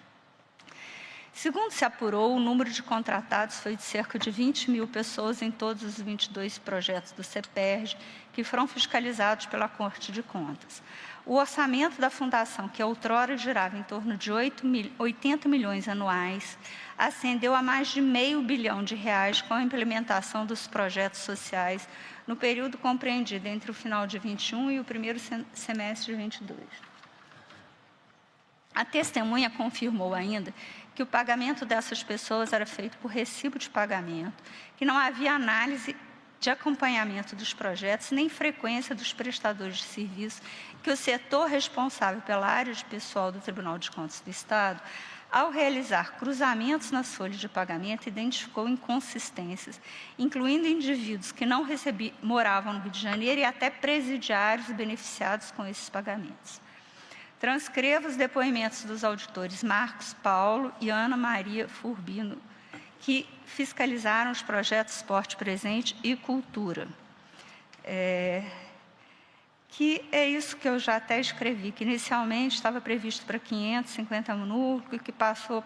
B: Segundo se apurou, o número de contratados foi de cerca de 20.000 pessoas em todos os 22 projetos do CEPERJ, que foram fiscalizados pela Corte de Contas. O orçamento da Fundação, que outrora girava em torno de 80 milhões anuais, ascendeu a mais de R$500 bilhão com a implementação dos projetos sociais no período compreendido entre o final de 21 e o primeiro semestre de 22. A testemunha confirmou ainda que o pagamento dessas pessoas era feito por recibo de pagamento, que não havia análise de acompanhamento dos projetos, nem frequência dos prestadores de serviço, que o setor responsável pela área de pessoal do Tribunal de Contas do Estado, ao realizar cruzamentos nas folhas de pagamento, identificou inconsistências, incluindo indivíduos que não moravam no Rio de Janeiro e até presidiários beneficiados com esses pagamentos. Transcrevo os depoimentos dos auditores Marcos Paulo e Ana Maria Furbino, que fiscalizaram os projetos Esporte Presente e Cultura. Que é isso que eu já até escrevi, que inicialmente estava previsto para 550 núcleos, que passou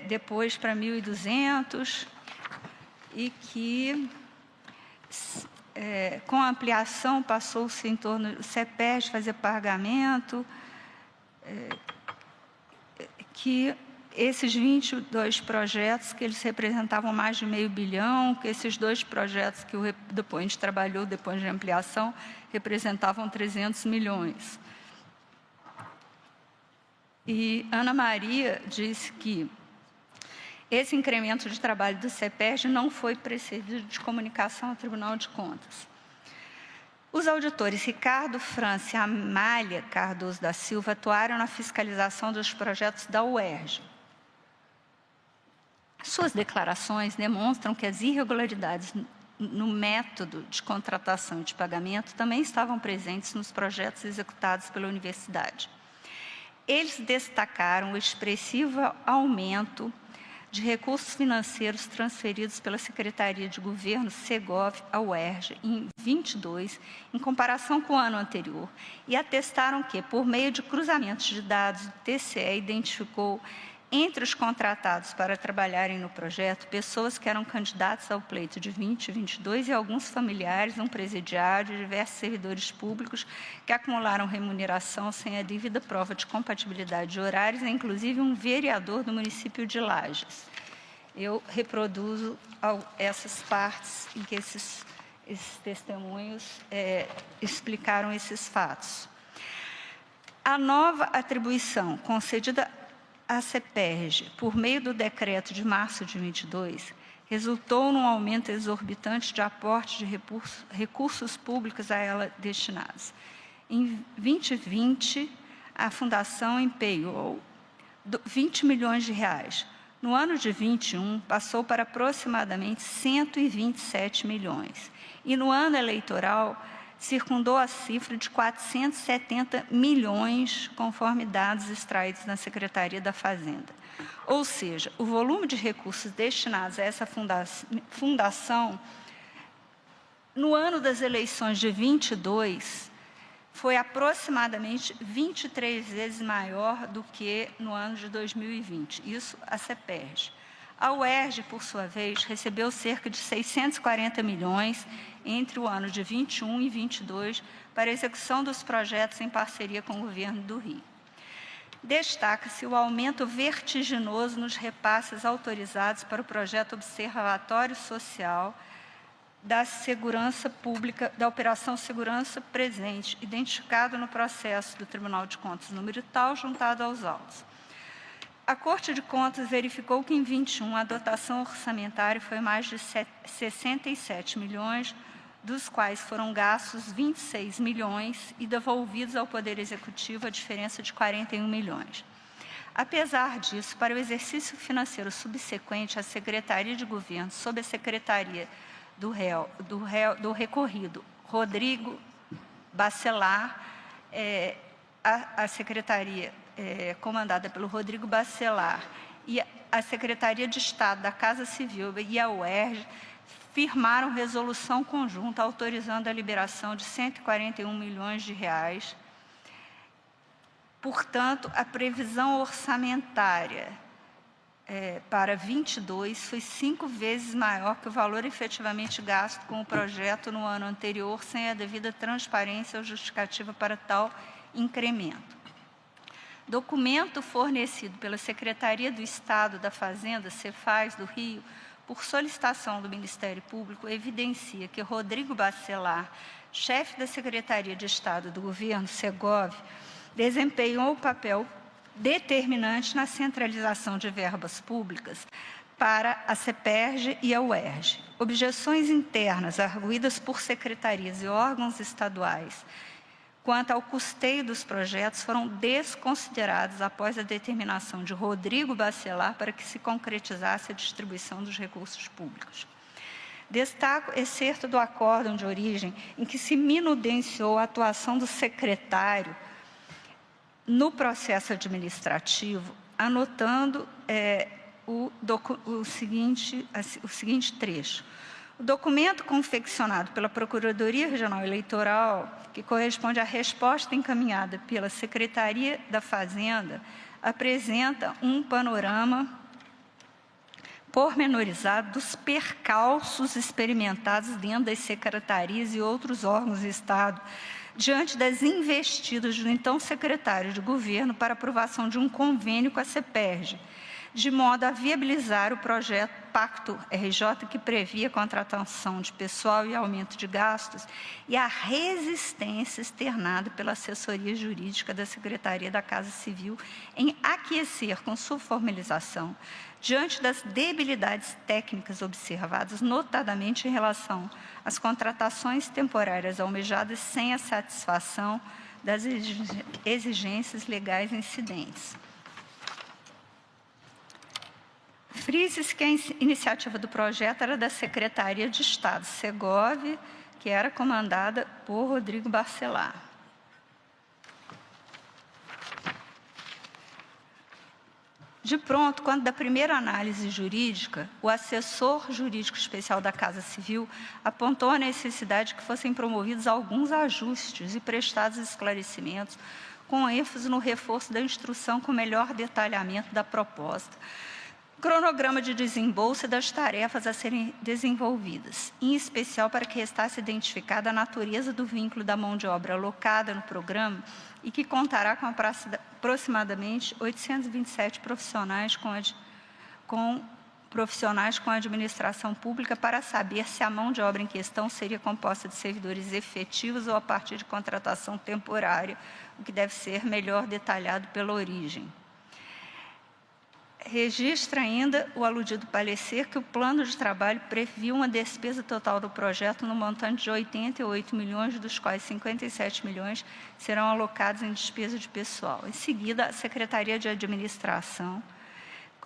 B: depois para 1.200, e que, com a ampliação, passou-se em torno do CEPERJ fazer pagamento, que esses 22 projetos, que eles representavam mais de R$500 bilhão, que esses 2 projetos que o depoente trabalhou depois de ampliação representavam 300 milhões. E Ana Maria disse que esse incremento de trabalho do CEPERJ não foi precedido de comunicação ao Tribunal de Contas. Os auditores Ricardo França e Amália Cardoso da Silva atuaram na fiscalização dos projetos da UERJ. Suas declarações demonstram que as irregularidades no método de contratação e de pagamento também estavam presentes nos projetos executados pela universidade. Eles destacaram o expressivo aumento de recursos financeiros transferidos pela Secretaria de Governo Segov ao UERJ em 22, em comparação com o ano anterior, e atestaram que, por meio de cruzamentos de dados, o TCE identificou entre os contratados para trabalharem no projeto pessoas que eram candidatos ao pleito de 2022 e alguns familiares, um presidiário e diversos servidores públicos que acumularam remuneração sem a devida prova de compatibilidade de horários, inclusive um vereador do município de Lages. Eu reproduzo essas partes em que esses testemunhos explicaram esses fatos. A nova atribuição concedida à CEPERJ, por meio do decreto de março de 22, resultou num aumento exorbitante de aporte de recursos públicos a ela destinados. Em 2020, a Fundação empenhou R$20 milhões. No ano de 21, passou para aproximadamente 127 milhões. E no ano eleitoral, circundou a cifra de 470 milhões, conforme dados extraídos na Secretaria da Fazenda. Ou seja, o volume de recursos destinados a essa fundação, no ano das eleições de 22, foi aproximadamente 23 vezes maior do que no ano de 2020. Isso a CEPERJ. A UERJ, por sua vez, recebeu cerca de 640 milhões entre o ano de 21 e 22 para a execução dos projetos em parceria com o Governo do Rio. Destaca-se o aumento vertiginoso nos repasses autorizados para o projeto Observatório Social da Segurança Pública, da Operação Segurança Presente, identificado no processo do Tribunal de Contas número tal, juntado aos autos. A Corte de Contas verificou que em 21 a dotação orçamentária foi mais de 67 milhões, dos quais foram gastos 26 milhões e devolvidos ao Poder Executivo a diferença de 41 milhões. Apesar disso, para o exercício financeiro subsequente, a Secretaria de Governo, sob a Secretaria do recorrido Rodrigo Bacelar, a Secretaria comandada pelo Rodrigo Bacelar e a Secretaria de Estado da Casa Civil e a UERJ, firmaram resolução conjunta autorizando a liberação de 141 milhões de reais. Portanto, a previsão orçamentária para 22 foi 5 vezes maior que o valor efetivamente gasto com o projeto no ano anterior, sem a devida transparência ou justificativa para tal incremento. Documento fornecido pela Secretaria do Estado da Fazenda, Cefaz, do Rio, por solicitação do Ministério Público, evidencia que Rodrigo Bacelar, chefe da Secretaria de Estado do Governo, Segov, desempenhou o papel determinante na centralização de verbas públicas para a CEPERJ e a UERJ. Objeções internas arguídas por secretarias e órgãos estaduais quanto ao custeio dos projetos foram desconsideradas após a determinação de Rodrigo Bacelar para que se concretizasse a distribuição dos recursos públicos. Destaco excerto do acórdão de origem em que se minudenciou a atuação do secretário no processo administrativo, anotando o seguinte trecho. O documento confeccionado pela Procuradoria Regional Eleitoral, que corresponde à resposta encaminhada pela Secretaria da Fazenda, apresenta um panorama pormenorizado dos percalços experimentados dentro das secretarias e outros órgãos do Estado, diante das investidas do então secretário de Governo para aprovação de um convênio com a CEPERJ, de modo a viabilizar o projeto Pacto RJ, que previa contratação de pessoal e aumento de gastos, e a resistência externada pela assessoria jurídica da Secretaria da Casa Civil em aquiescer com sua formalização, diante das debilidades técnicas observadas, notadamente em relação às contratações temporárias almejadas sem a satisfação das exigências legais incidentes. Frise-se que a iniciativa do projeto era da Secretaria de Estado, Segov, que era comandada por Rodrigo Bacelar. De pronto, quando da primeira análise jurídica, o assessor jurídico especial da Casa Civil apontou a necessidade de que fossem promovidos alguns ajustes e prestados esclarecimentos, com ênfase no reforço da instrução com melhor detalhamento da proposta, cronograma de desembolso das tarefas a serem desenvolvidas, em especial para que restasse identificada a natureza do vínculo da mão de obra alocada no programa e que contará com aproximadamente 827 profissionais com a administração pública para saber se a mão de obra em questão seria composta de servidores efetivos ou a partir de contratação temporária, o que deve ser melhor detalhado pela origem. Registra ainda o aludido parecer que o plano de trabalho previa uma despesa total do projeto no montante de 88 milhões, dos quais 57 milhões serão alocados em despesa de pessoal. Em seguida, a Secretaria de Administração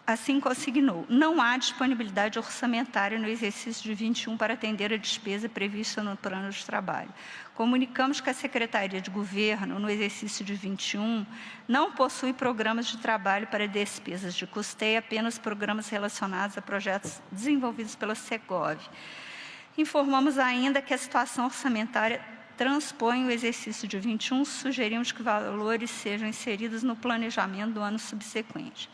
B: assim consignou: não há disponibilidade orçamentária no exercício de 21 para atender a despesa prevista no plano de trabalho. Comunicamos que a Secretaria de Governo, no exercício de 21, não possui programas de trabalho para despesas de custeio, apenas programas relacionados a projetos desenvolvidos pela Segov. Informamos ainda que a situação orçamentária transpõe o exercício de 21, sugerimos que valores sejam inseridos no planejamento do ano subsequente.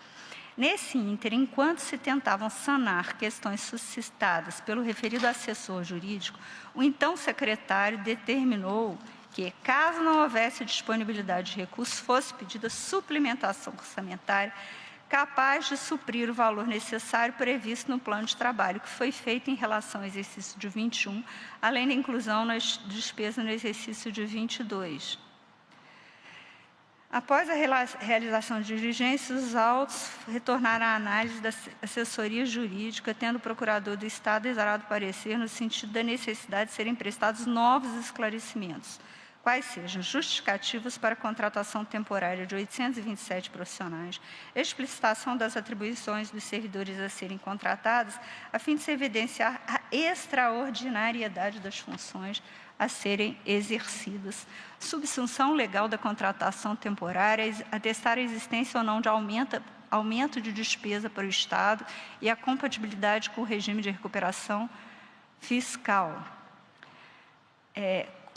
B: Nesse ínterim, enquanto se tentavam sanar questões suscitadas pelo referido assessor jurídico, o então secretário determinou que, caso não houvesse disponibilidade de recursos, fosse pedida suplementação orçamentária capaz de suprir o valor necessário previsto no plano de trabalho, que foi feito em relação ao exercício de 21, além da inclusão nas despesas no exercício de 22. Após a realização de diligências, os autos retornaram à análise da assessoria jurídica, tendo o procurador do Estado exarado parecer no sentido da necessidade de serem prestados novos esclarecimentos, quais sejam justificativos para a contratação temporária de 827 profissionais, explicitação das atribuições dos servidores a serem contratados, a fim de se evidenciar a extraordinariedade das funções a serem exercidas, subsunção legal da contratação temporária, atestar a existência ou não de aumento de despesa para o Estado e a compatibilidade com o regime de recuperação fiscal.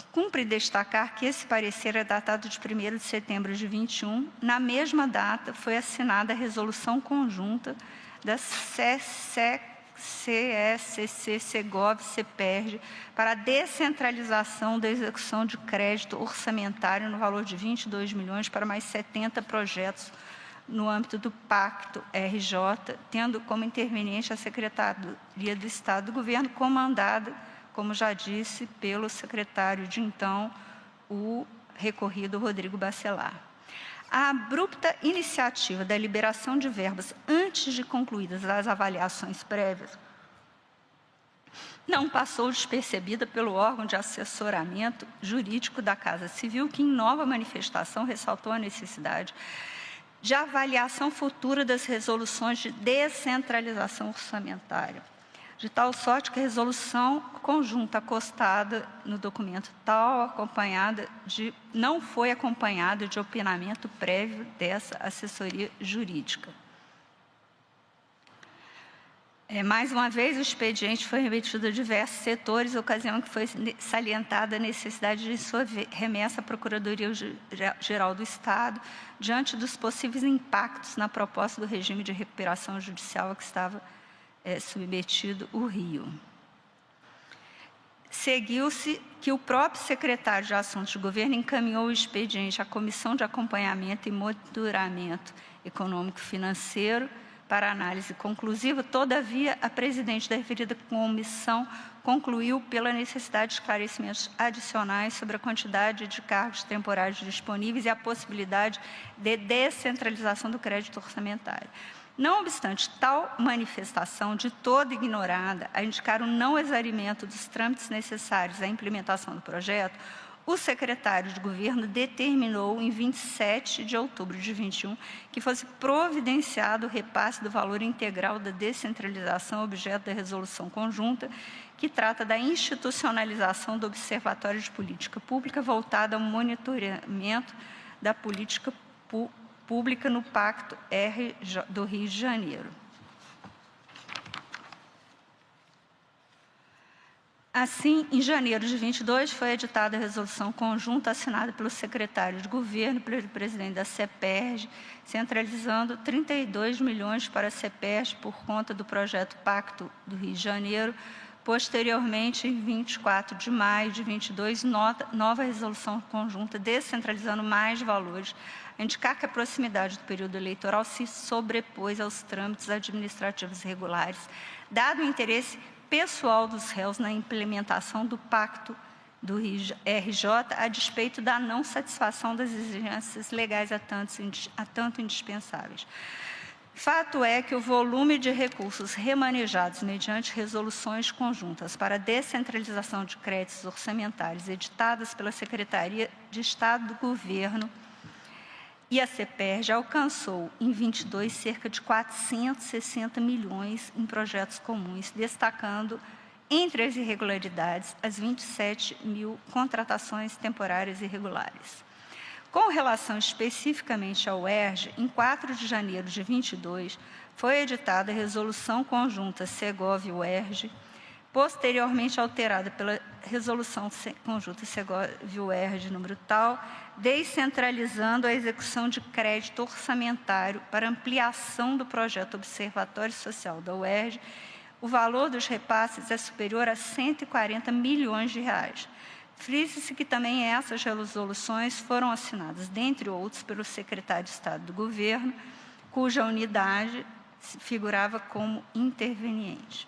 B: Cumpre destacar que esse parecer é datado de 1º de setembro de 21. Na mesma data, foi assinada a resolução conjunta da CSCC, Segov, CEPERJ, para a descentralização da execução de crédito orçamentário no valor de 22 milhões para mais 70 projetos no âmbito do Pacto RJ, tendo como interveniente a Secretaria do Estado do Governo, comandada, como já disse, pelo secretário de então, o recorrido Rodrigo Bacelar. A abrupta iniciativa da liberação de verbas antes de concluídas as avaliações prévias não passou despercebida pelo órgão de assessoramento jurídico da Casa Civil, que, em nova manifestação, ressaltou a necessidade de avaliação futura das resoluções de descentralização orçamentária, de tal sorte que a resolução conjunta acostada no documento não foi acompanhada de opinamento prévio dessa assessoria jurídica. Mais uma vez, o expediente foi remetido a diversos setores, ocasião que foi salientada a necessidade de sua remessa à Procuradoria-Geral do Estado, diante dos possíveis impactos na proposta do regime de recuperação judicial a que estava submetido o Rio. Seguiu-se que o próprio secretário de Assuntos de Governo encaminhou o expediente à Comissão de Acompanhamento e Monitoramento Econômico-Financeiro para análise conclusiva. Todavia, a presidente da referida comissão concluiu pela necessidade de esclarecimentos adicionais sobre a quantidade de cargos temporários disponíveis e a possibilidade de descentralização do crédito orçamentário. Não obstante tal manifestação de toda ignorada a indicar o não exaurimento dos trâmites necessários à implementação do projeto, o secretário de Governo determinou, em 27 de outubro de 21, que fosse providenciado o repasse do valor integral da descentralização, objeto da resolução conjunta, que trata da institucionalização do Observatório de Política Pública voltado ao monitoramento da política pública no Pacto do Rio de Janeiro. Assim, em janeiro de 22, foi editada a resolução conjunta assinada pelo secretário de Governo e pelo presidente da CEPERJ, centralizando 32 milhões para a CEPERJ por conta do projeto Pacto do Rio de Janeiro. Posteriormente, em 24 de maio de 22, nova resolução conjunta descentralizando mais valores, a indicar que a proximidade do período eleitoral se sobrepôs aos trâmites administrativos regulares, dado o interesse pessoal dos réus na implementação do Pacto do RJ, a despeito da não satisfação das exigências legais a tanto indispensáveis. Fato é que o volume de recursos remanejados mediante resoluções conjuntas para a descentralização de créditos orçamentários editadas pela Secretaria de Estado do Governo e a CEPERJ alcançou, em 22, cerca de 460 milhões em projetos comuns, destacando, entre as irregularidades, as 27 mil contratações temporárias irregulares. Com relação especificamente ao UERJ, em 4 de janeiro de 22, foi editada a resolução conjunta Segov-UERJ, posteriormente alterada Resolução Conjunta Segovia-UERJ número tal, descentralizando a execução de crédito orçamentário para ampliação do projeto Observatório Social da UERJ, o valor dos repasses é superior a R$ 140 milhões. Frise-se que também essas resoluções foram assinadas, dentre outros, pelo secretário de Estado do Governo, cuja unidade figurava como interveniente.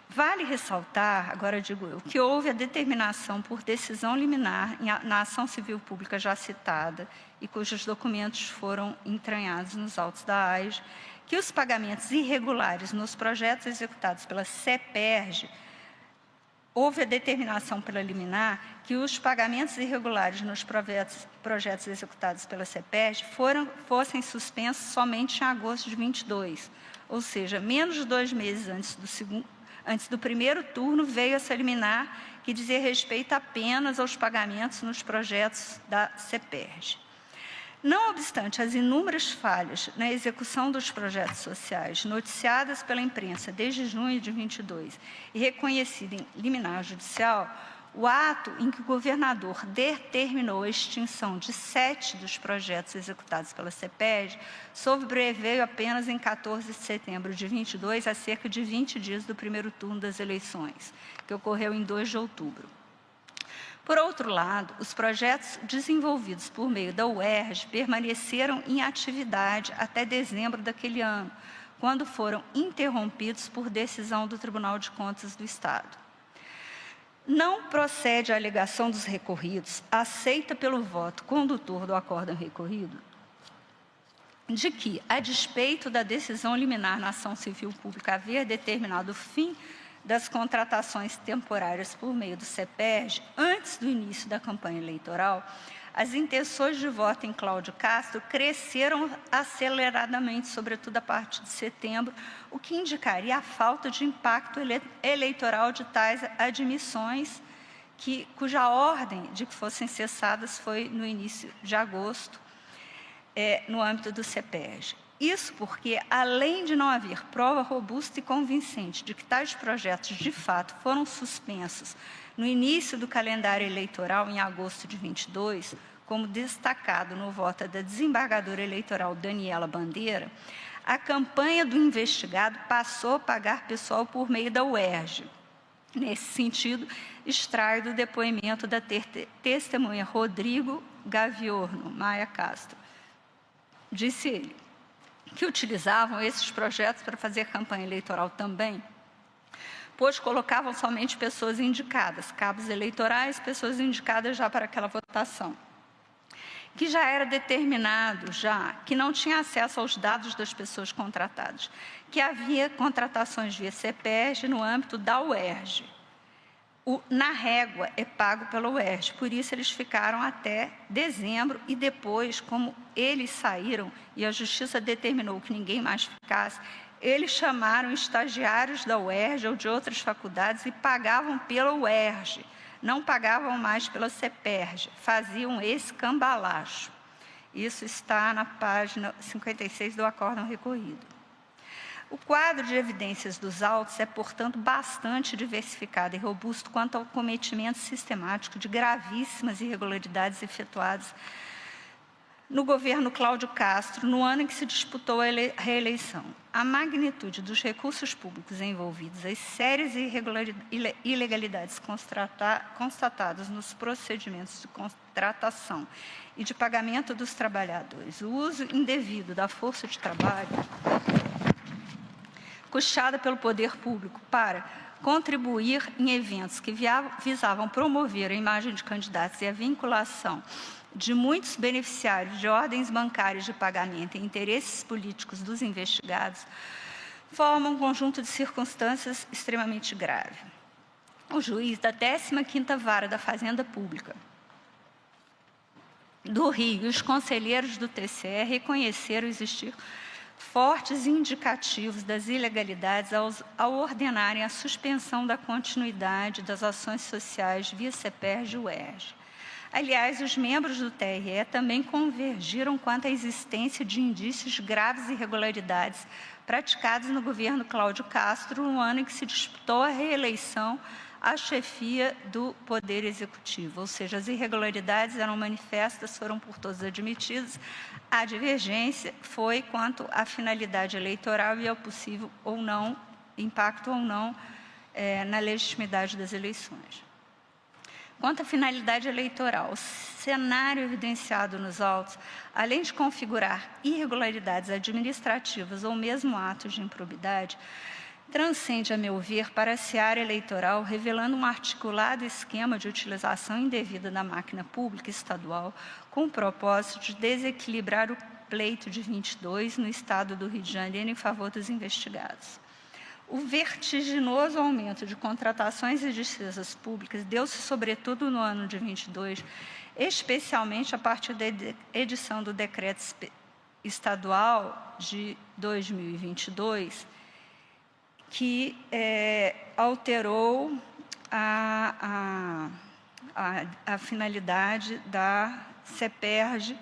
B: Vale ressaltar, agora digo eu, que houve a determinação por decisão liminar na ação civil pública já citada e cujos documentos foram entranhados nos autos da AIJ, que os pagamentos irregulares nos projetos executados pela CEPERJ, houve a determinação pela liminar que os pagamentos irregulares nos projetos executados pela CEPERJ fossem suspensos somente em agosto de 22, ou seja, menos de 2 meses antes do primeiro turno, veio essa liminar que dizia respeito apenas aos pagamentos nos projetos da CEPERJ. Não obstante as inúmeras falhas na execução dos projetos sociais noticiadas pela imprensa desde junho de 22 e reconhecida em liminar judicial, o ato em que o governador determinou a extinção de 7 dos projetos executados pela CEPERJ sobreveio apenas em 14 de setembro de 22, a cerca de 20 dias do primeiro turno das eleições, que ocorreu em 2 de outubro. Por outro lado, os projetos desenvolvidos por meio da UERJ permaneceram em atividade até dezembro daquele ano, quando foram interrompidos por decisão do Tribunal de Contas do Estado. Não procede a alegação dos recorridos, aceita pelo voto condutor do acórdão recorrido, de que, a despeito da decisão liminar na ação civil pública haver determinado o fim das contratações temporárias por meio do CEPERJ, antes do início da campanha eleitoral, as intenções de voto em Cláudio Castro cresceram aceleradamente, sobretudo a partir de setembro, o que indicaria a falta de impacto eleitoral de tais admissões, cuja ordem de que fossem cessadas foi no início de agosto, no âmbito do CEPERJ. Isso porque, além de não haver prova robusta e convincente de que tais projetos, de fato, foram suspensos no início do calendário eleitoral, em agosto de 22, como destacado no voto da desembargadora eleitoral Daniela Bandeira, a campanha do investigado passou a pagar pessoal por meio da UERJ. Nesse sentido, extrai do depoimento da testemunha Rodrigo Gaviorno Maia Castro. Disse ele que utilizavam esses projetos para fazer campanha eleitoral também, pois colocavam somente pessoas indicadas, cabos eleitorais, pessoas indicadas já para aquela votação, que já era determinado, que não tinha acesso aos dados das pessoas contratadas, que havia contratações via CEPERJ no âmbito da UERJ. Na régua é pago pela UERJ, por isso eles ficaram até dezembro e depois, como eles saíram e a Justiça determinou que ninguém mais ficasse, eles chamaram estagiários da UERJ ou de outras faculdades e pagavam pela UERJ, não pagavam mais pela CEPERJ, faziam esse cambalacho. Isso está na página 56 do acórdão recorrido. O quadro de evidências dos autos é, portanto, bastante diversificado e robusto quanto ao cometimento sistemático de gravíssimas irregularidades efetuadas no governo Cláudio Castro, no ano em que se disputou a reeleição. A magnitude dos recursos públicos envolvidos, as sérias ilegalidades constatadas nos procedimentos de contratação e de pagamento dos trabalhadores, o uso indevido da força de trabalho custeada pelo poder público para contribuir em eventos que visavam promover a imagem de candidatos e a vinculação de muitos beneficiários de ordens bancárias de pagamento e interesses políticos dos investigados, formam um conjunto de circunstâncias extremamente grave. O juiz da 15ª Vara da Fazenda Pública do Rio e os conselheiros do TCE reconheceram existir fortes indicativos das ilegalidades ao ordenarem a suspensão da continuidade das ações sociais via CEPERJ e UERJ. Aliás, os membros do TRE também convergiram quanto à existência de indícios de graves irregularidades praticados no governo Cláudio Castro no ano em que se disputou a reeleição à chefia do Poder Executivo, ou seja, as irregularidades eram manifestas, foram por todos admitidas. A divergência foi quanto à finalidade eleitoral e ao possível ou não, impacto ou não, na legitimidade das eleições. Quanto à finalidade eleitoral, o cenário evidenciado nos autos, além de configurar irregularidades administrativas ou mesmo atos de improbidade, transcende, a meu ver, para a seara eleitoral, revelando um articulado esquema de utilização indevida da máquina pública estadual, com o propósito de desequilibrar o pleito de 22 no estado do Rio de Janeiro em favor dos investigados. O vertiginoso aumento de contratações e despesas públicas deu-se, sobretudo, no ano de 22, especialmente a partir da edição do Decreto Estadual de 2022, que alterou a finalidade da CEPERJ,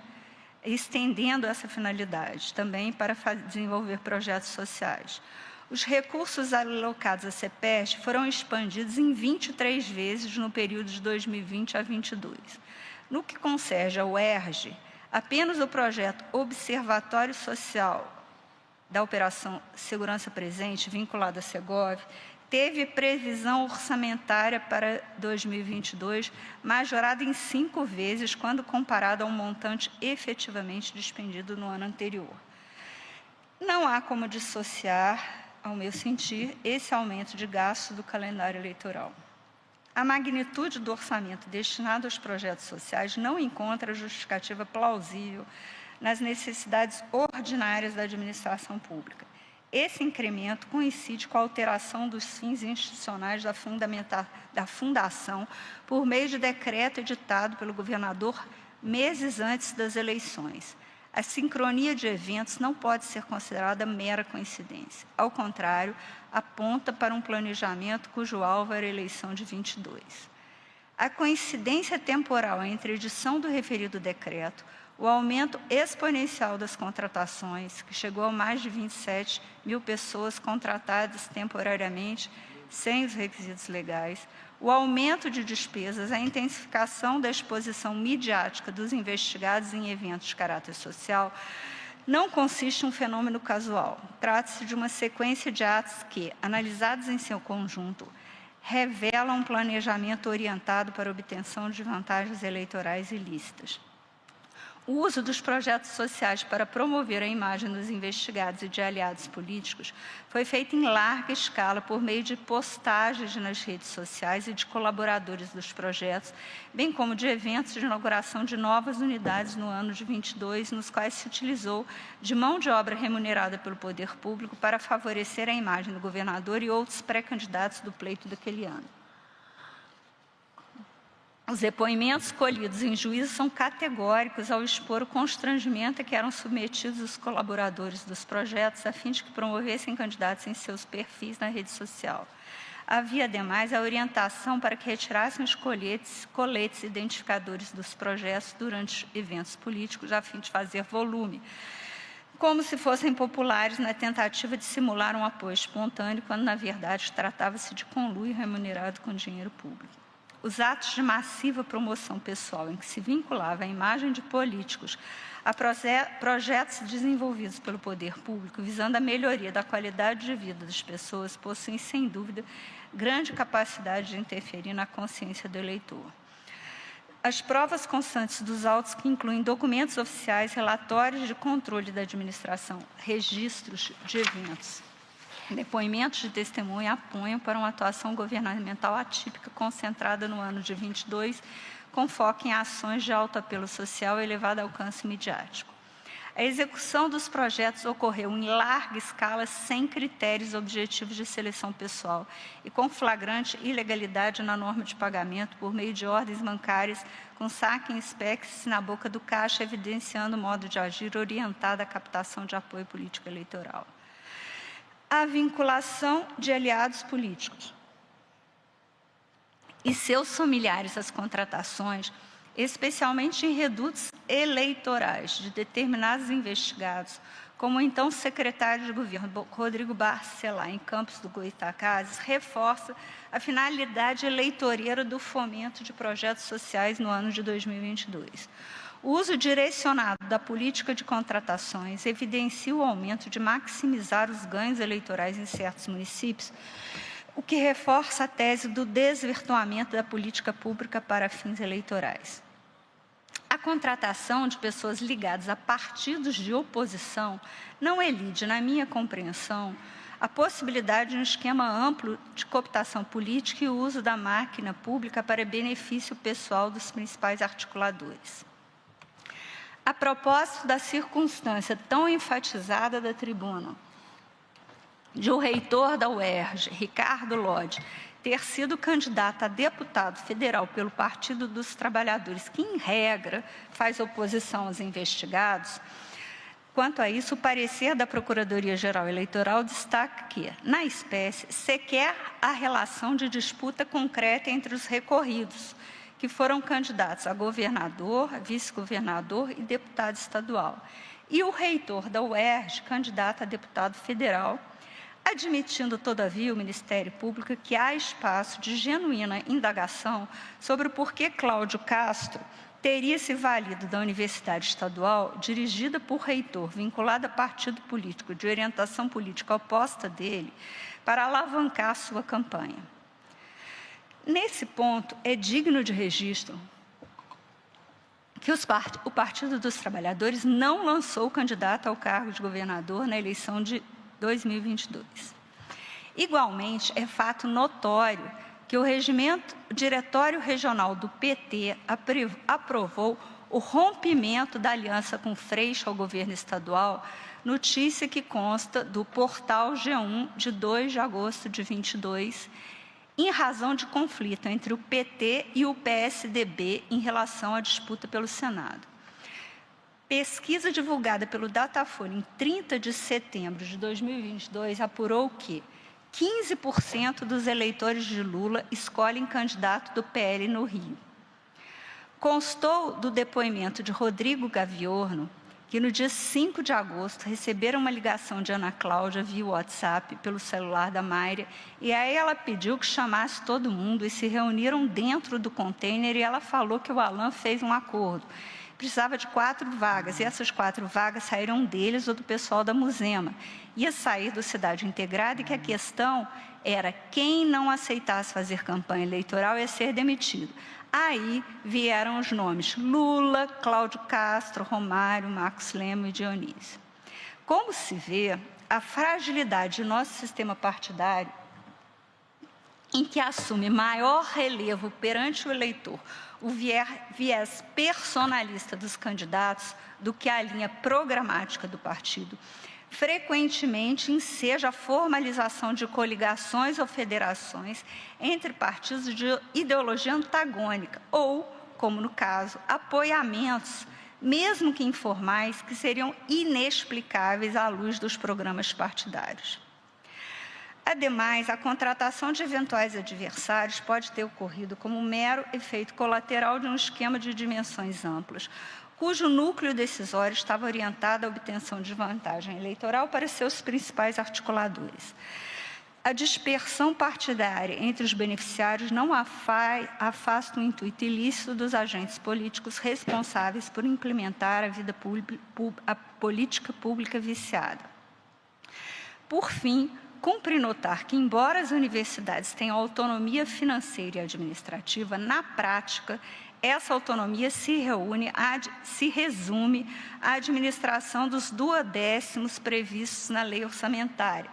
B: estendendo essa finalidade também para desenvolver projetos sociais. Os recursos alocados à CEPERJ foram expandidos em 23 vezes no período de 2020 a 2022. No que concerne ao ERJ, apenas o projeto Observatório Social da Operação Segurança Presente, vinculado à Segov, teve previsão orçamentária para 2022 majorada em 5 vezes quando comparado ao montante efetivamente despendido no ano anterior. Não há como dissociar, ao meu sentir, esse aumento de gasto do calendário eleitoral. A magnitude do orçamento destinado aos projetos sociais não encontra justificativa plausível nas necessidades ordinárias da administração pública. Esse incremento coincide com a alteração dos fins institucionais da Fundação por meio de decreto editado pelo governador meses antes das eleições. A sincronia de eventos não pode ser considerada mera coincidência. Ao contrário, aponta para um planejamento cujo alvo era a eleição de 22. A coincidência temporal entre a edição do referido decreto, o aumento exponencial das contratações, que chegou a mais de 27 mil pessoas contratadas temporariamente, sem os requisitos legais, o aumento de despesas, a intensificação da exposição midiática dos investigados em eventos de caráter social, não consiste em um fenômeno casual. Trata-se de uma sequência de atos que, analisados em seu conjunto, revelam um planejamento orientado para a obtenção de vantagens eleitorais ilícitas. O uso dos projetos sociais para promover a imagem dos investigados e de aliados políticos foi feito em larga escala por meio de postagens nas redes sociais e de colaboradores dos projetos, bem como de eventos de inauguração de novas unidades no ano de 22, nos quais se utilizou de mão de obra remunerada pelo poder público para favorecer a imagem do governador e outros pré-candidatos do pleito daquele ano. Os depoimentos colhidos em juízo são categóricos ao expor o constrangimento a que eram submetidos os colaboradores dos projetos a fim de que promovessem candidatos em seus perfis na rede social. Havia, ademais, a orientação para que retirassem os coletes identificadores dos projetos durante eventos políticos a fim de fazer volume, como se fossem populares na tentativa de simular um apoio espontâneo, quando, na verdade, tratava-se de conluio remunerado com dinheiro público. Os atos de massiva promoção pessoal em que se vinculava a imagem de políticos a projetos desenvolvidos pelo poder público visando a melhoria da qualidade de vida das pessoas possuem, sem dúvida, grande capacidade de interferir na consciência do eleitor. As provas constantes dos autos, que incluem documentos oficiais, relatórios de controle da administração, registros de eventos, depoimentos de testemunha, apoiam para uma atuação governamental atípica concentrada no ano de 22, com foco em ações de alto apelo social e elevado alcance midiático. A execução dos projetos ocorreu em larga escala, sem critérios objetivos de seleção pessoal e com flagrante ilegalidade na norma de pagamento por meio de ordens bancárias com saque em espécie na boca do caixa, evidenciando o modo de agir orientado à captação de apoio político eleitoral. A vinculação de aliados políticos e seus familiares às contratações especialmente em redutos eleitorais de determinados investigados, como o então secretário de governo Rodrigo Barcelar, em Campos do Goytacazes, reforça a finalidade eleitoreira do fomento de projetos sociais no ano de 2022. O uso direcionado da política de contratações evidencia o aumento de maximizar os ganhos eleitorais em certos municípios, o que reforça a tese do desvirtuamento da política pública para fins eleitorais. A contratação de pessoas ligadas a partidos de oposição não elide, na minha compreensão, a possibilidade de um esquema amplo de cooptação política e o uso da máquina pública para benefício pessoal dos principais articuladores. A propósito da circunstância tão enfatizada da tribuna, de o reitor da UERJ, Ricardo Lodge, ter sido candidato a deputado federal pelo Partido dos Trabalhadores, que, em regra, faz oposição aos investigados, quanto a isso, o parecer da Procuradoria-Geral Eleitoral destaca que, na espécie, sequer há relação de disputa concreta entre os recorridos, que foram candidatos a governador, a vice-governador e deputado estadual, e o reitor da UERJ, candidato a deputado federal, admitindo, todavia, o Ministério Público que há espaço de genuína indagação sobre o porquê Cláudio Castro teria se valido da Universidade Estadual, dirigida por reitor, vinculado a partido político de orientação política oposta dele, para alavancar sua campanha. Nesse ponto, é digno de registro que o Partido dos Trabalhadores não lançou o candidato ao cargo de governador na eleição de 2022. Igualmente, é fato notório que o Diretório Regional do PT aprovou o rompimento da aliança com Freixo ao governo estadual, notícia que consta do portal G1 de 2 de agosto de 22, em razão de conflito entre o PT e o PSDB em relação à disputa pelo Senado. Pesquisa divulgada pelo Datafolha em 30 de setembro de 2022 apurou que 15% dos eleitores de Lula escolhem candidato do PL no Rio. Constou do depoimento de Rodrigo Gaviorno que no dia 5 de agosto receberam uma ligação de Ana Cláudia via WhatsApp pelo celular da Mayra e aí ela pediu que chamasse todo mundo e se reuniram dentro do container e ela falou que o Alan fez um acordo. Precisava de 4 vagas e essas 4 vagas saíram deles ou do pessoal da Musema. Ia sair do Cidade Integrada e que a questão era quem não aceitasse fazer campanha eleitoral ia ser demitido. Aí vieram os nomes Lula, Cláudio Castro, Romário, Marcos Lema e Dionísio. Como se vê, a fragilidade do nosso sistema partidário, em que assume maior relevo perante o eleitor o viés personalista dos candidatos do que a linha programática do partido, frequentemente enseja a formalização de coligações ou federações entre partidos de ideologia antagônica ou, como no caso, apoiamentos, mesmo que informais, que seriam inexplicáveis à luz dos programas partidários. Ademais, a contratação de eventuais adversários pode ter ocorrido como mero efeito colateral de um esquema de dimensões amplas, cujo núcleo decisório estava orientado à obtenção de vantagem eleitoral para seus principais articuladores. A dispersão partidária entre os beneficiários não afasta o intuito ilícito dos agentes políticos responsáveis por implementar a política pública viciada. Por fim, cumpre notar que, embora as universidades tenham autonomia financeira e administrativa, na prática, essa autonomia se resume à administração dos 2/10 previstos na lei orçamentária,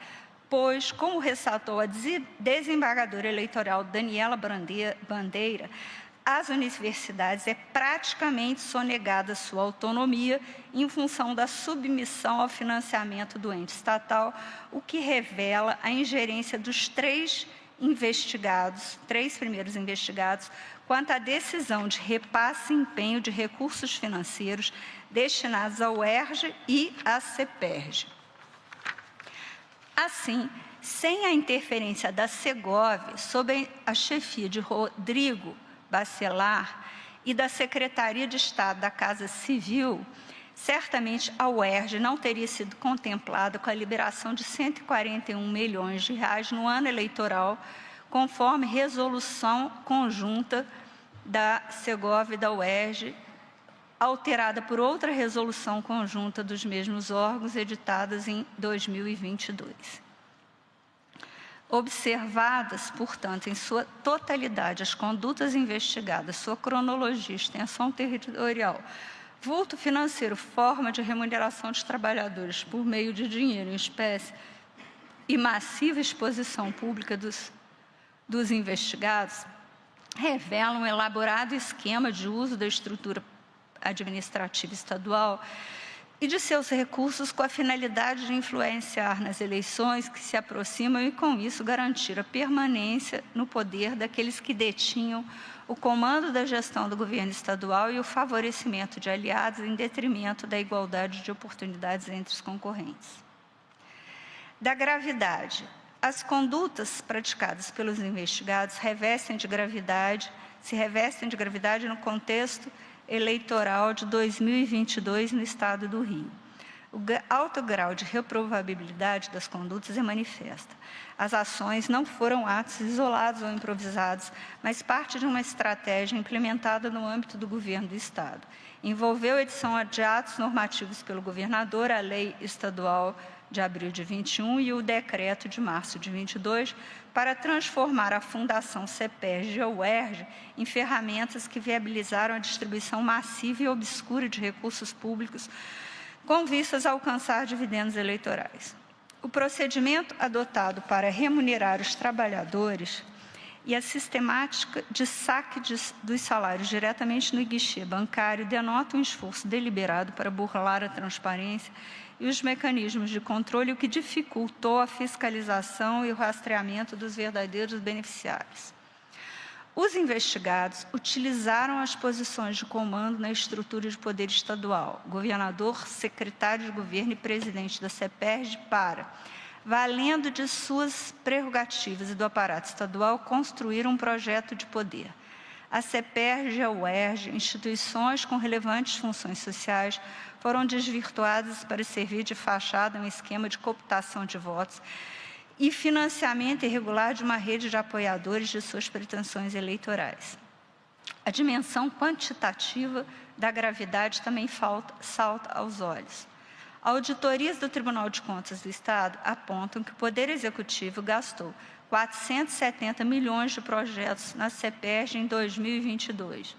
B: pois, como ressaltou a desembargadora eleitoral Daniela Bandeira, às universidades é praticamente sonegada sua autonomia em função da submissão ao financiamento do ente estatal, o que revela a ingerência dos 3 primeiros investigados, quanto à decisão de repasse e empenho de recursos financeiros destinados ao UERJ e à CEPERJ. Assim, sem a interferência da Segov sob a chefia de Rodrigo Barcelar, e da Secretaria de Estado da Casa Civil, certamente a UERJ não teria sido contemplada com a liberação de R$ 141 milhões no ano eleitoral, conforme resolução conjunta da Segov e da UERJ, alterada por outra resolução conjunta dos mesmos órgãos, editadas em 2022. Observadas, portanto, em sua totalidade as condutas investigadas, sua cronologia, extensão territorial, vulto financeiro, forma de remuneração dos trabalhadores por meio de dinheiro em espécie e massiva exposição pública dos investigados, revelam um elaborado esquema de uso da estrutura administrativa estadual e de seus recursos com a finalidade de influenciar nas eleições que se aproximam e, com isso, garantir a permanência no poder daqueles que detinham o comando da gestão do governo estadual e o favorecimento de aliados em detrimento da igualdade de oportunidades entre os concorrentes. Da gravidade. As condutas praticadas pelos investigados se revestem de gravidade no contexto eleitoral de 2022 no Estado do Rio. O alto grau de reprovabilidade das condutas é manifesta. As ações não foram atos isolados ou improvisados, mas parte de uma estratégia implementada no âmbito do governo do Estado. Envolveu a edição de atos normativos pelo governador, a Lei Estadual de abril de 21 e o decreto de março de 22, para transformar a Fundação CEPERJ e a UERJ em ferramentas que viabilizaram a distribuição massiva e obscura de recursos públicos com vistas a alcançar dividendos eleitorais. O procedimento adotado para remunerar os trabalhadores e a sistemática de saque dos salários diretamente no guichê bancário denota um esforço deliberado para burlar a transparência e os mecanismos de controle, o que dificultou a fiscalização e o rastreamento dos verdadeiros beneficiários. Os investigados utilizaram as posições de comando na estrutura de poder estadual, governador, secretário de governo e presidente da CEPERJ para, valendo de suas prerrogativas e do aparato estadual, construir um projeto de poder. A CEPERJ e a UERJ, instituições com relevantes funções sociais, foram desvirtuadas para servir de fachada a um esquema de cooptação de votos e financiamento irregular de uma rede de apoiadores de suas pretensões eleitorais. A dimensão quantitativa da gravidade também salta aos olhos. Auditorias do Tribunal de Contas do Estado apontam que o Poder Executivo gastou 470 milhões de projetos na CEPERJ em 2022.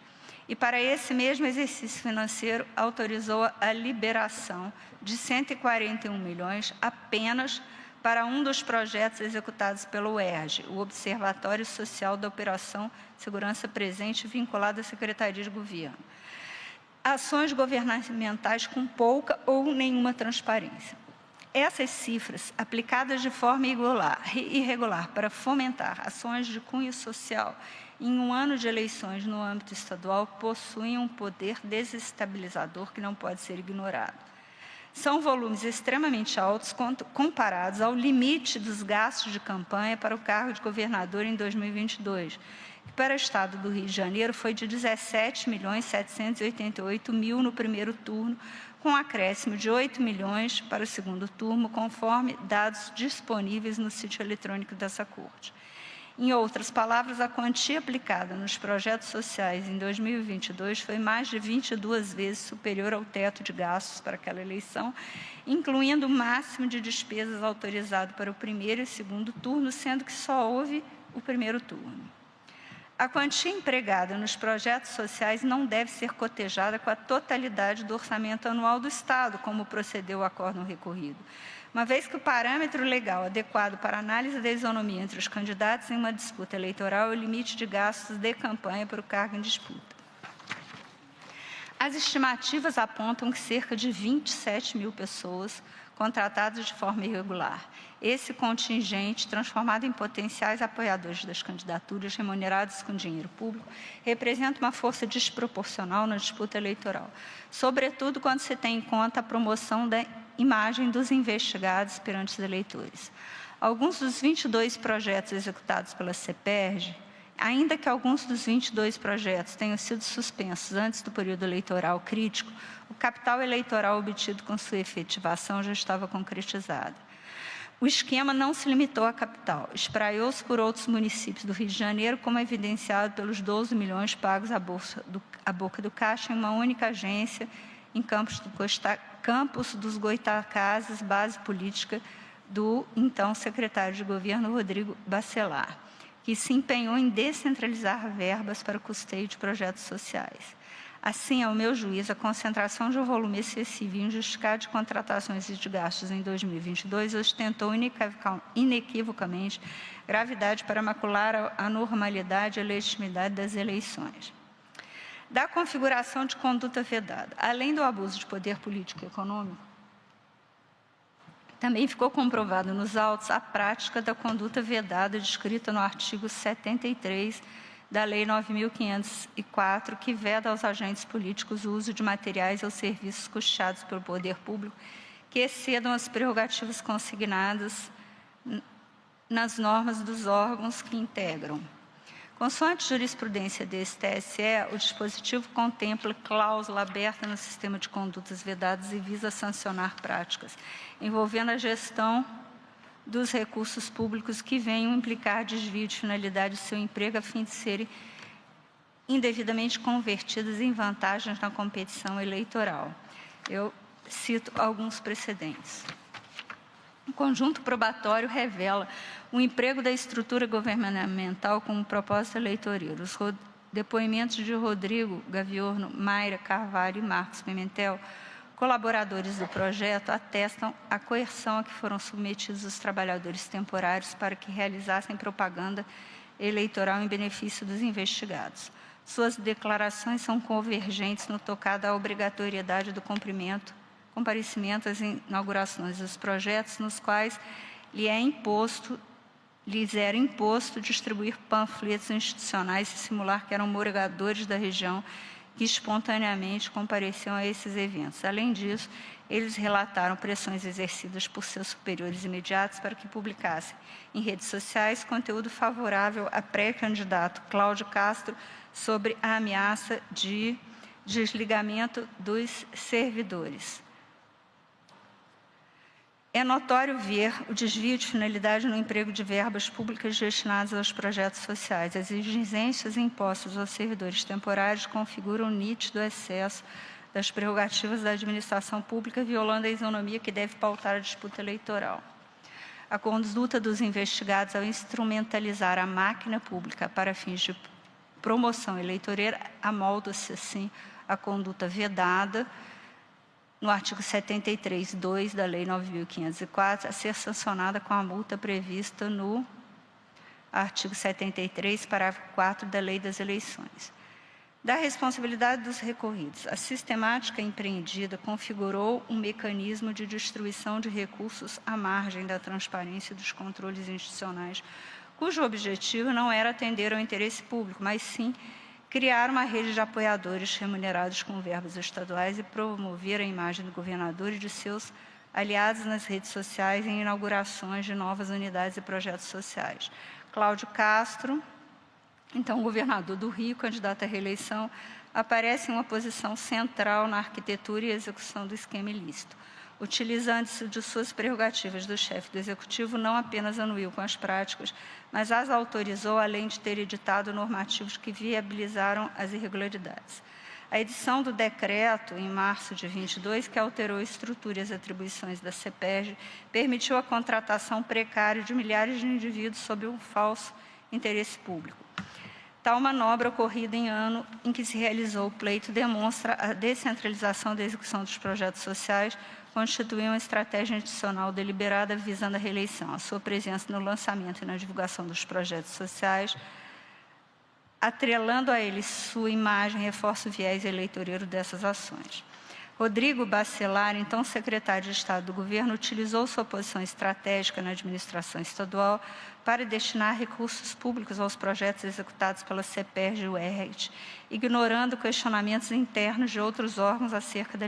B: E para esse mesmo exercício financeiro, autorizou a liberação de 141 milhões apenas para um dos projetos executados pela UERJ, o Observatório Social da Operação Segurança Presente, vinculado à Secretaria de Governo. Ações governamentais com pouca ou nenhuma transparência. Essas cifras, aplicadas de forma irregular para fomentar ações de cunho social em um ano de eleições no âmbito estadual, possuem um poder desestabilizador que não pode ser ignorado. São volumes extremamente altos comparados ao limite dos gastos de campanha para o cargo de governador em 2022, que para o Estado do Rio de Janeiro foi de 17.788.000 no primeiro turno, com acréscimo de 8 milhões para o segundo turno, conforme dados disponíveis no sítio eletrônico dessa Corte. Em outras palavras, a quantia aplicada nos projetos sociais em 2022 foi mais de 22 vezes superior ao teto de gastos para aquela eleição, incluindo o máximo de despesas autorizado para o primeiro e segundo turno, sendo que só houve o primeiro turno. A quantia empregada nos projetos sociais não deve ser cotejada com a totalidade do orçamento anual do Estado, como procedeu o acórdão recorrido, uma vez que o parâmetro legal adequado para análise da isonomia entre os candidatos em uma disputa eleitoral é o limite de gastos de campanha para o cargo em disputa. As estimativas apontam que cerca de 27 mil pessoas contratadas de forma irregular. Esse contingente, transformado em potenciais apoiadores das candidaturas remunerados com dinheiro público, representa uma força desproporcional na disputa eleitoral, sobretudo quando se tem em conta a promoção da imagem dos investigados perante os eleitores. Alguns dos 22 projetos executados pela CEPERJ Ainda que alguns dos 22 projetos tenham sido suspensos antes do período eleitoral crítico, o capital eleitoral obtido com sua efetivação já estava concretizado. O esquema não se limitou à capital, espraiou-se por outros municípios do Rio de Janeiro, como evidenciado pelos 12 milhões pagos à boca do caixa em uma única agência em Campos dos Goitacazes, base política do então secretário de governo Rodrigo Bacelar, que se empenhou em descentralizar verbas para o custeio de projetos sociais. Assim, ao meu juízo, a concentração de um volume excessivo e injustificado de contratações e de gastos em 2022 ostentou inequivocamente gravidade para macular a normalidade e a legitimidade das eleições. Da configuração de conduta vedada, além do abuso de poder político e econômico, também ficou comprovado nos autos a prática da conduta vedada descrita no artigo 73 da Lei 9.504, que veda aos agentes políticos o uso de materiais ou serviços custeados pelo poder público que excedam as prerrogativas consignadas nas normas dos órgãos que integram. Consoante jurisprudência desse TSE, o dispositivo contempla cláusula aberta no sistema de condutas vedadas e visa sancionar práticas envolvendo a gestão dos recursos públicos que venham implicar desvio de finalidade do seu emprego a fim de serem indevidamente convertidas em vantagens na competição eleitoral. Eu cito alguns precedentes. O conjunto probatório revela o emprego da estrutura governamental como propósito eleitoreiro. Os depoimentos de Rodrigo Gaviorno, Mayra Carvalho e Marcos Pimentel, colaboradores do projeto, atestam a coerção a que foram submetidos os trabalhadores temporários para que realizassem propaganda eleitoral em benefício dos investigados. Suas declarações são convergentes no tocado à obrigatoriedade do comparecimento às inaugurações dos projetos, nos quais lhes era imposto distribuir panfletos institucionais e simular que eram moradores da região que espontaneamente compareciam a esses eventos. Além disso, eles relataram pressões exercidas por seus superiores imediatos para que publicassem em redes sociais conteúdo favorável a pré-candidato Cláudio Castro sobre a ameaça de desligamento dos servidores. É notório ver o desvio de finalidade no emprego de verbas públicas destinadas aos projetos sociais. As exigências impostas aos servidores temporários configuram um nítido excesso das prerrogativas da administração pública, violando a isonomia que deve pautar a disputa eleitoral. A conduta dos investigados ao instrumentalizar a máquina pública para fins de promoção eleitoreira amolda-se, assim, a conduta vedada no artigo 73(2) da Lei 9.504, a ser sancionada com a multa prevista no artigo 73, parágrafo 4 da Lei das Eleições. Da responsabilidade dos recorridos, a sistemática empreendida configurou um mecanismo de distribuição de recursos à margem da transparência dos controles institucionais, cujo objetivo não era atender ao interesse público, mas sim criar uma rede de apoiadores remunerados com verbas estaduais e promover a imagem do governador e de seus aliados nas redes sociais em inaugurações de novas unidades e projetos sociais. Cláudio Castro, então governador do Rio, candidato à reeleição, aparece em uma posição central na arquitetura e execução do esquema ilícito. Utilizando-se de suas prerrogativas do chefe do Executivo, não apenas anuiu com as práticas, mas as autorizou, além de ter editado normativos que viabilizaram as irregularidades. A edição do decreto, em março de 22, que alterou a estrutura e as atribuições da CEPERJ, permitiu a contratação precária de milhares de indivíduos sob um falso interesse público. Tal manobra ocorrida em ano em que se realizou o pleito demonstra a descentralização da execução dos projetos sociais, constitui uma estratégia institucional deliberada visando a reeleição. A sua presença no lançamento e na divulgação dos projetos sociais, atrelando a eles sua imagem, reforça o viés eleitoreiro dessas ações. Rodrigo Bacelar, então secretário de Estado do Governo, utilizou sua posição estratégica na administração estadual para destinar recursos públicos aos projetos executados pela CEPERJ e o ERET, ignorando questionamentos internos de outros órgãos acerca da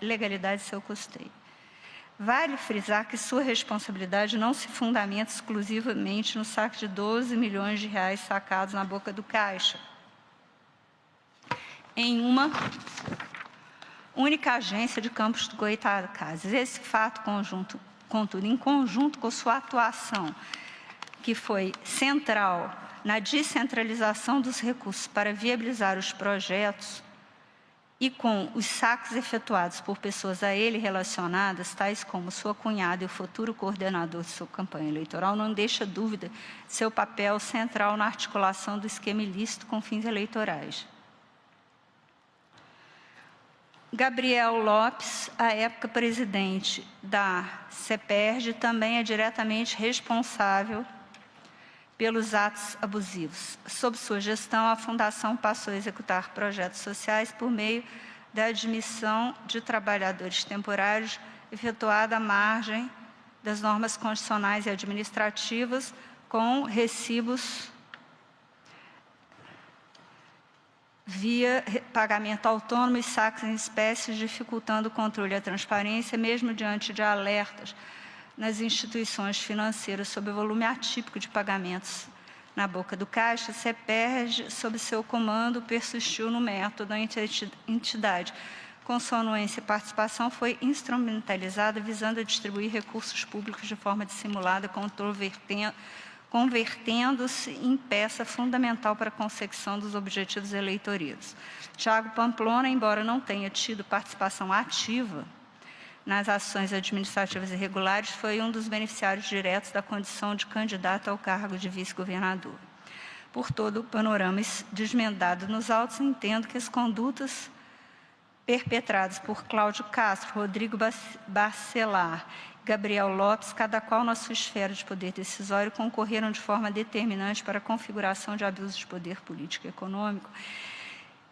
B: legalidade de seu custeio. Vale frisar que sua responsabilidade não se fundamenta exclusivamente no saque de 12 milhões de reais sacados na boca do caixa, em uma única agência de Campos do Goytacazes. Esse fato, contudo, em conjunto com sua atuação, que foi central na descentralização dos recursos para viabilizar os projetos, e com os saques efetuados por pessoas a ele relacionadas, tais como sua cunhada e o futuro coordenador de sua campanha eleitoral, não deixa dúvida de seu papel central na articulação do esquema ilícito com fins eleitorais. Gabriel Lopes, à época presidente da CEPERJ, também é diretamente responsável pelos atos abusivos. Sob sua gestão, a Fundação passou a executar projetos sociais por meio da admissão de trabalhadores temporários efetuada à margem das normas constitucionais e administrativas, com recibos via pagamento autônomo e saques em espécies, dificultando o controle e a transparência, mesmo diante de alertas nas instituições financeiras sobre o volume atípico de pagamentos na boca do caixa. A CEPERJ, sob seu comando, persistiu no método. A entidade, com sua anuência e participação, foi instrumentalizada visando a distribuir recursos públicos de forma dissimulada, convertendo-se em peça fundamental para a consecução dos objetivos eleitoreiros. Tiago Pamplona, embora não tenha tido participação ativa nas ações administrativas irregulares, foi um dos beneficiários diretos da condição de candidato ao cargo de vice-governador. Por todo o panorama desmendado nos autos, entendo que as condutas perpetradas por Cláudio Castro, Rodrigo Bacelar e Gabriel Lopes, cada qual na sua esfera de poder decisório, concorreram de forma determinante para a configuração de abusos de poder político e econômico,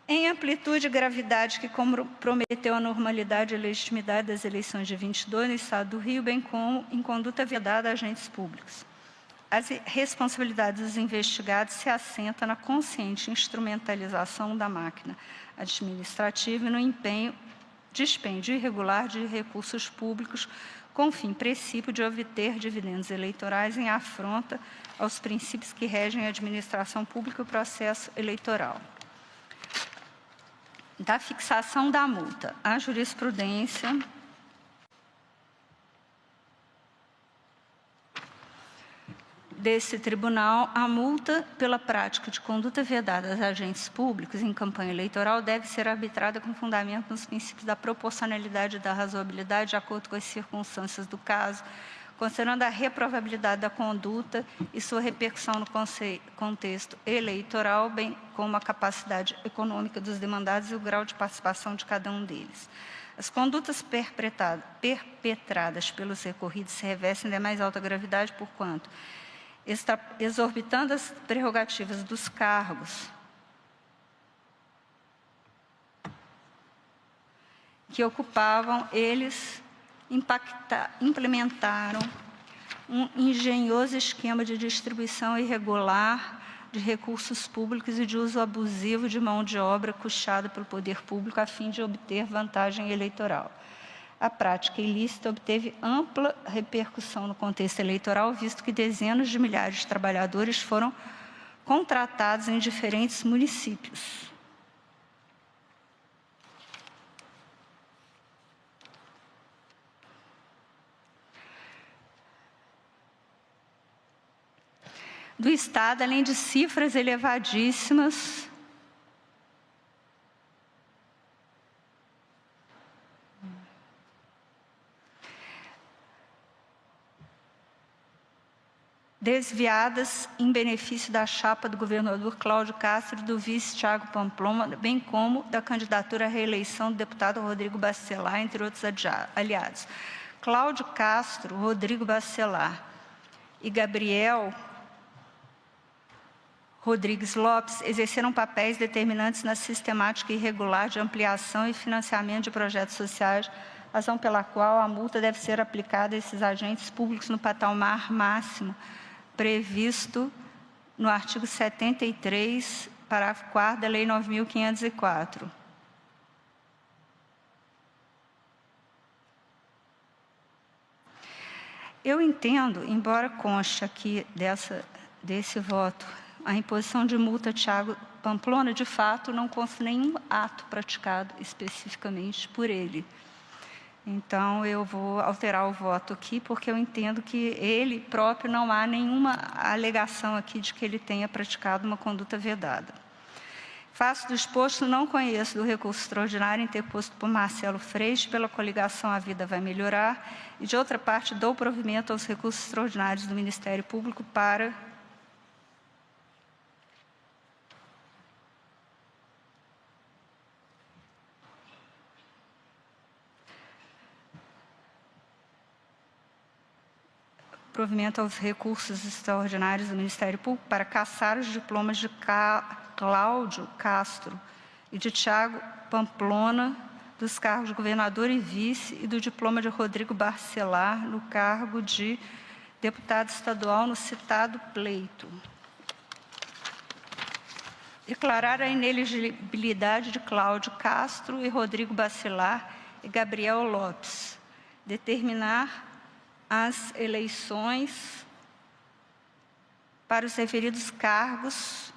B: em amplitude e gravidade que comprometeu a normalidade e a legitimidade das eleições de 22 no Estado do Rio, bem como em conduta vedada a agentes públicos. As responsabilidades dos investigados se assentam na consciente instrumentalização da máquina administrativa e no dispêndio irregular de recursos públicos com o fim princípio de obter dividendos eleitorais em afronta aos princípios que regem a administração pública e o processo eleitoral. Da fixação da multa, a jurisprudência desse tribunal, a multa pela prática de conduta vedada a agentes públicos em campanha eleitoral deve ser arbitrada com fundamento nos princípios da proporcionalidade e da razoabilidade, de acordo com as circunstâncias do caso, considerando a reprovabilidade da conduta e sua repercussão no contexto eleitoral, bem como a capacidade econômica dos demandados e o grau de participação de cada um deles. As condutas perpetradas pelos recorridos se revestem de mais alta gravidade, porquanto, exorbitando as prerrogativas dos cargos que ocupavam, eles implementaram um engenhoso esquema de distribuição irregular de recursos públicos e de uso abusivo de mão de obra custeada pelo poder público a fim de obter vantagem eleitoral. A prática ilícita obteve ampla repercussão no contexto eleitoral, visto que dezenas de milhares de trabalhadores foram contratados em diferentes municípios. Do Estado, além de cifras elevadíssimas desviadas em benefício da chapa do governador Cláudio Castro e do vice Tiago Pamplona, bem como da candidatura à reeleição do deputado Rodrigo Bacelar, entre outros aliados. Cláudio Castro, Rodrigo Bacelar e Gabriel Rodrigues Lopes exerceram papéis determinantes na sistemática irregular de ampliação e financiamento de projetos sociais, razão pela qual a multa deve ser aplicada a esses agentes públicos no patamar máximo previsto no artigo 73, parágrafo 4º da Lei 9.504. Eu entendo, embora conste aqui desse voto, a imposição de multa a Thiago Pamplona, de fato, não consta nenhum ato praticado especificamente por ele. Então, eu vou alterar o voto aqui, porque eu entendo que ele próprio não há nenhuma alegação aqui de que ele tenha praticado uma conduta vedada. Face do exposto, não conheço do recurso extraordinário interposto por Marcelo Freixo pela coligação A Vida Vai Melhorar e, de outra parte, dou provimento aos recursos extraordinários do Ministério Público para provimento aos recursos extraordinários do Ministério Público para cassar os diplomas de Cláudio Castro e de Thiago Pamplona dos cargos de governador e vice e do diploma de Rodrigo Barcelar no cargo de deputado estadual no citado pleito. Declarar a inelegibilidade de Cláudio Castro e Rodrigo Barcelar e Gabriel Lopes. Determinar as eleições para os referidos cargos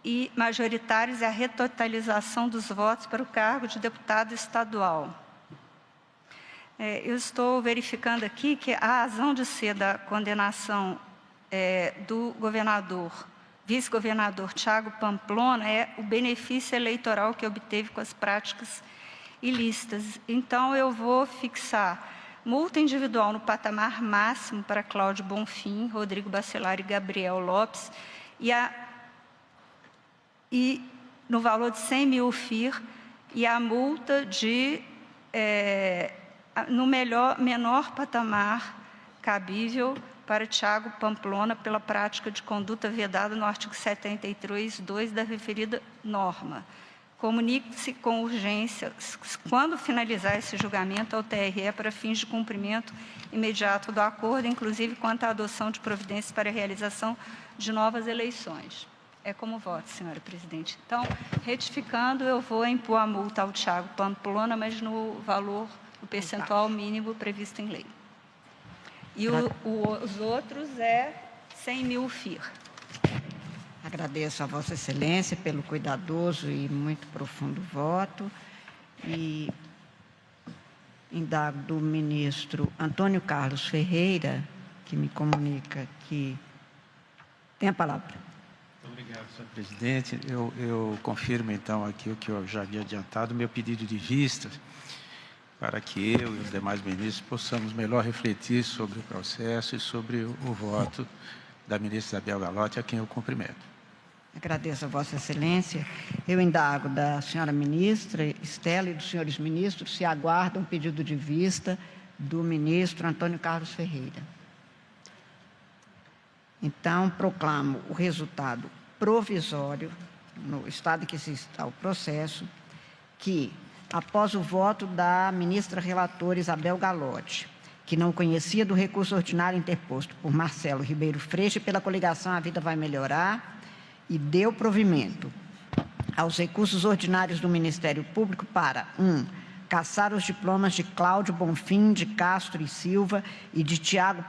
B: e majoritários e a retotalização dos votos para o cargo de deputado estadual. Eu estou verificando aqui que a razão de ser da condenação do governador, vice-governador Thiago Pamplona, é o benefício eleitoral que obteve com as práticas ilícitas. Então, eu vou fixar multa individual no patamar máximo para Cláudio Bonfim, Rodrigo Bacelar e Gabriel Lopes, e no valor de 100 mil FIR, e a multa no menor patamar cabível para Thiago Pamplona pela prática de conduta vedada no artigo 73(2) da referida norma. Comunique-se com urgência, quando finalizar esse julgamento, ao TRE para fins de cumprimento imediato do acordo, inclusive quanto à adoção de providências para a realização de novas eleições. É como voto, senhora presidente. Então, retificando, eu vou impor a multa ao Thiago Pamplona, mas no valor, no percentual mínimo previsto em lei. E os outros 100 mil FIR.
A: Agradeço a Vossa Excelência pelo cuidadoso e muito profundo voto e indago do ministro Antônio Carlos Ferreira, que me comunica que tem a palavra.
C: Muito obrigado, senhor presidente. Eu confirmo, então, aqui o que eu já havia adiantado, meu pedido de vista, para que eu e os demais ministros possamos melhor refletir sobre o processo e sobre o voto da ministra Isabel Galotti, a quem eu cumprimento.
A: Agradeço a Vossa Excelência. Eu indago da senhora ministra Estela e dos senhores ministros se aguardam pedido de vista do ministro Antônio Carlos Ferreira. Então, proclamo o resultado provisório, no estado em que se está o processo, que, após o voto da ministra relatora Isabel Galotti, que não conhecia do recurso ordinário interposto por Marcelo Ribeiro Freixo pela coligação A Vida Vai Melhorar, e deu provimento aos recursos ordinários do Ministério Público para 1. Cassar os diplomas de Cláudio Bonfim de Castro e Silva e de Thiago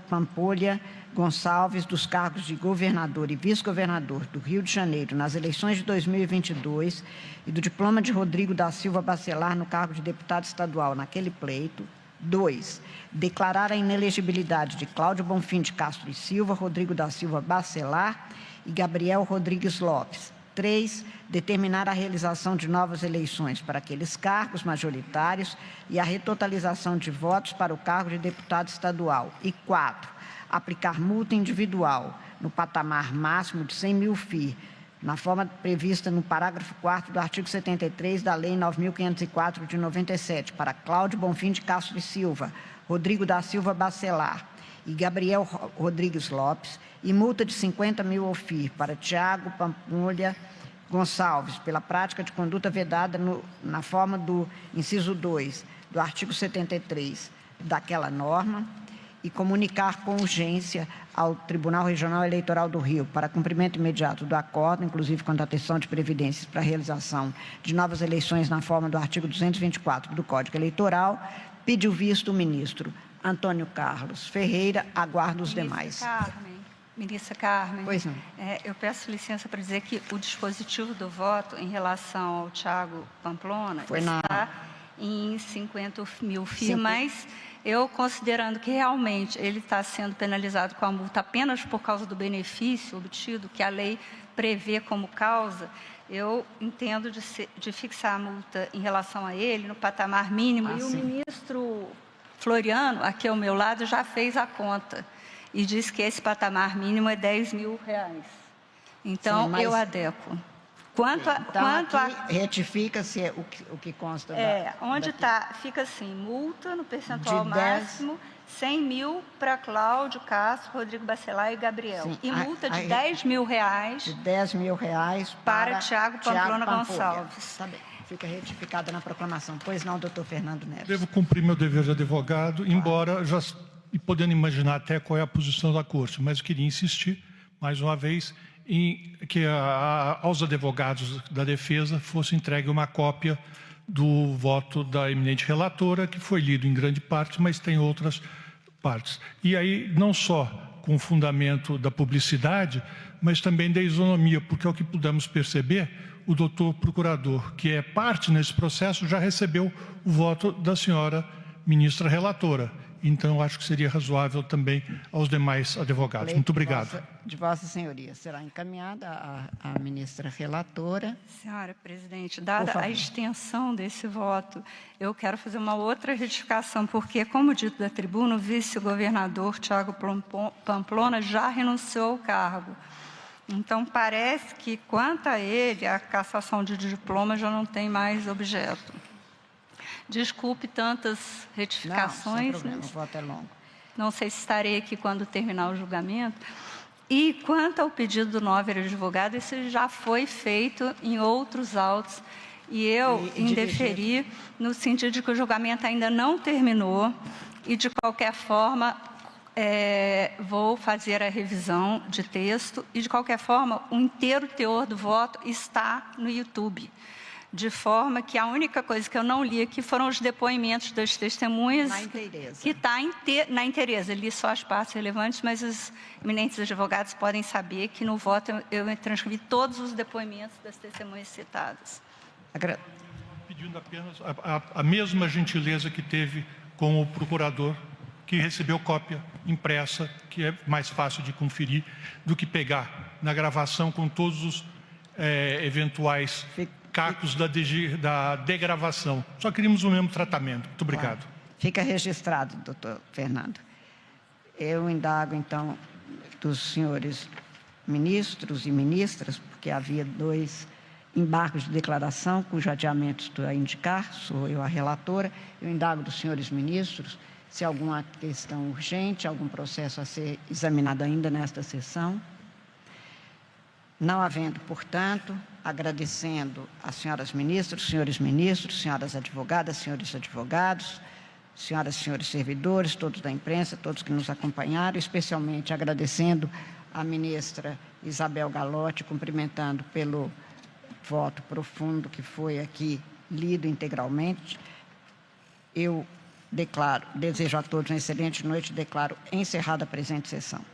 A: Pampolha Gonçalves dos cargos de governador e vice-governador do Rio de Janeiro nas eleições de 2022 e do diploma de Rodrigo da Silva Bacelar no cargo de deputado estadual naquele pleito. 2. Declarar a inelegibilidade de Cláudio Bonfim de Castro e Silva, Rodrigo da Silva Bacelar e Gabriel Rodrigues Lopes. 3. Determinar a realização de novas eleições para aqueles cargos majoritários e a retotalização de votos para o cargo de deputado estadual. E 4. Aplicar multa individual no patamar máximo de 100 mil FIR, na forma prevista no parágrafo 4º do artigo 73 da Lei 9.504 de 97, para Cláudio Bonfim de Castro e Silva, Rodrigo da Silva Bacelar e Gabriel Rodrigues Lopes, e multa de 50 mil OFIR para Thiago Pampolha Gonçalves, pela prática de conduta vedada na forma do inciso 2 do artigo 73 daquela norma, e comunicar com urgência ao Tribunal Regional Eleitoral do Rio, para cumprimento imediato do acordo, inclusive quanto à atenção de previdências para a realização de novas eleições na forma do artigo 224 do Código Eleitoral, pediu visto o ministro Antônio Carlos Ferreira, aguardo os demais.
B: Ministra Carmen,
A: Pois não.
B: Eu peço licença para dizer que o dispositivo do voto em relação ao Thiago Pamplona está em 50 mil firmas. Eu, considerando que realmente ele está sendo penalizado com a multa apenas por causa do benefício obtido, que a lei prevê como causa, eu entendo de fixar a multa em relação a ele no patamar mínimo. E o ministro Floriano, aqui ao meu lado, já fez a conta e diz que esse patamar mínimo é R$10 mil. Então, sim, eu adequo. Quanto
A: aqui retifica-se o que consta
B: onde está, fica assim, multa no percentual máximo, 100 mil para Cláudio, Castro, Rodrigo Bacelar e Gabriel. Sim, e multa de R$10 mil.
A: De R$10 mil
B: para Thiago Pamplona Gonçalves.
A: Tá bem, fica retificada na proclamação. Pois não, doutor Fernando Neves.
D: Devo cumprir meu dever de advogado, embora já podendo imaginar até qual é a posição da Corte, mas eu queria insistir, mais uma vez, em que aos advogados da defesa fosse entregue uma cópia do voto da eminente relatora, que foi lido em grande parte, mas tem outras partes. E aí, não só com o fundamento da publicidade, mas também da isonomia, porque ao que pudemos perceber, o doutor procurador, que é parte nesse processo, já recebeu o voto da senhora ministra relatora. Então, acho que seria razoável também aos demais advogados. Muito obrigado.
A: De Vossa Senhoria, será encaminhada à ministra relatora.
B: Senhora presidente, dada a extensão desse voto, eu quero fazer uma outra retificação, porque, como dito da tribuna, o vice-governador Thiago Pamplona já renunciou ao cargo. Então, parece que, quanto a ele, a cassação de diploma já não tem mais objeto. Desculpe tantas retificações.
A: Não, sem problema, o voto é longo.
B: Não sei se estarei aqui quando terminar o julgamento. E quanto ao pedido do novo advogado, isso já foi feito em outros autos. E eu indeferi no sentido de que o julgamento ainda não terminou e, de qualquer forma, vou fazer a revisão de texto e, de qualquer forma, o inteiro teor do voto está no YouTube. De forma que a única coisa que eu não li aqui foram os depoimentos das testemunhas.
A: Na inteireza.
B: Que está na inteireza. Li só as partes relevantes, mas os eminentes advogados podem saber que no voto eu transcrevi todos os depoimentos das testemunhas citadas.
D: Pedindo apenas a mesma gentileza que teve com o procurador, que recebeu cópia impressa, que é mais fácil de conferir, do que pegar na gravação com todos os eventuais cacos da degravação. Só queríamos o mesmo tratamento. Muito obrigado.
A: Fica registrado, doutor Fernando. Eu indago, então, dos senhores ministros e ministras, porque havia 2 embargos de declaração, cujo adiamento estou a indicar, sou eu a relatora. Eu indago dos senhores ministros se há alguma questão urgente, algum processo a ser examinado ainda nesta sessão. Não havendo, portanto, agradecendo às senhoras ministras, senhores ministros, senhoras advogadas, senhores advogados, senhoras e senhores servidores, todos da imprensa, todos que nos acompanharam, especialmente agradecendo à ministra Isabel Galotti, cumprimentando pelo voto profundo que foi aqui lido integralmente. Eu desejo a todos uma excelente noite e declaro encerrada a presente sessão.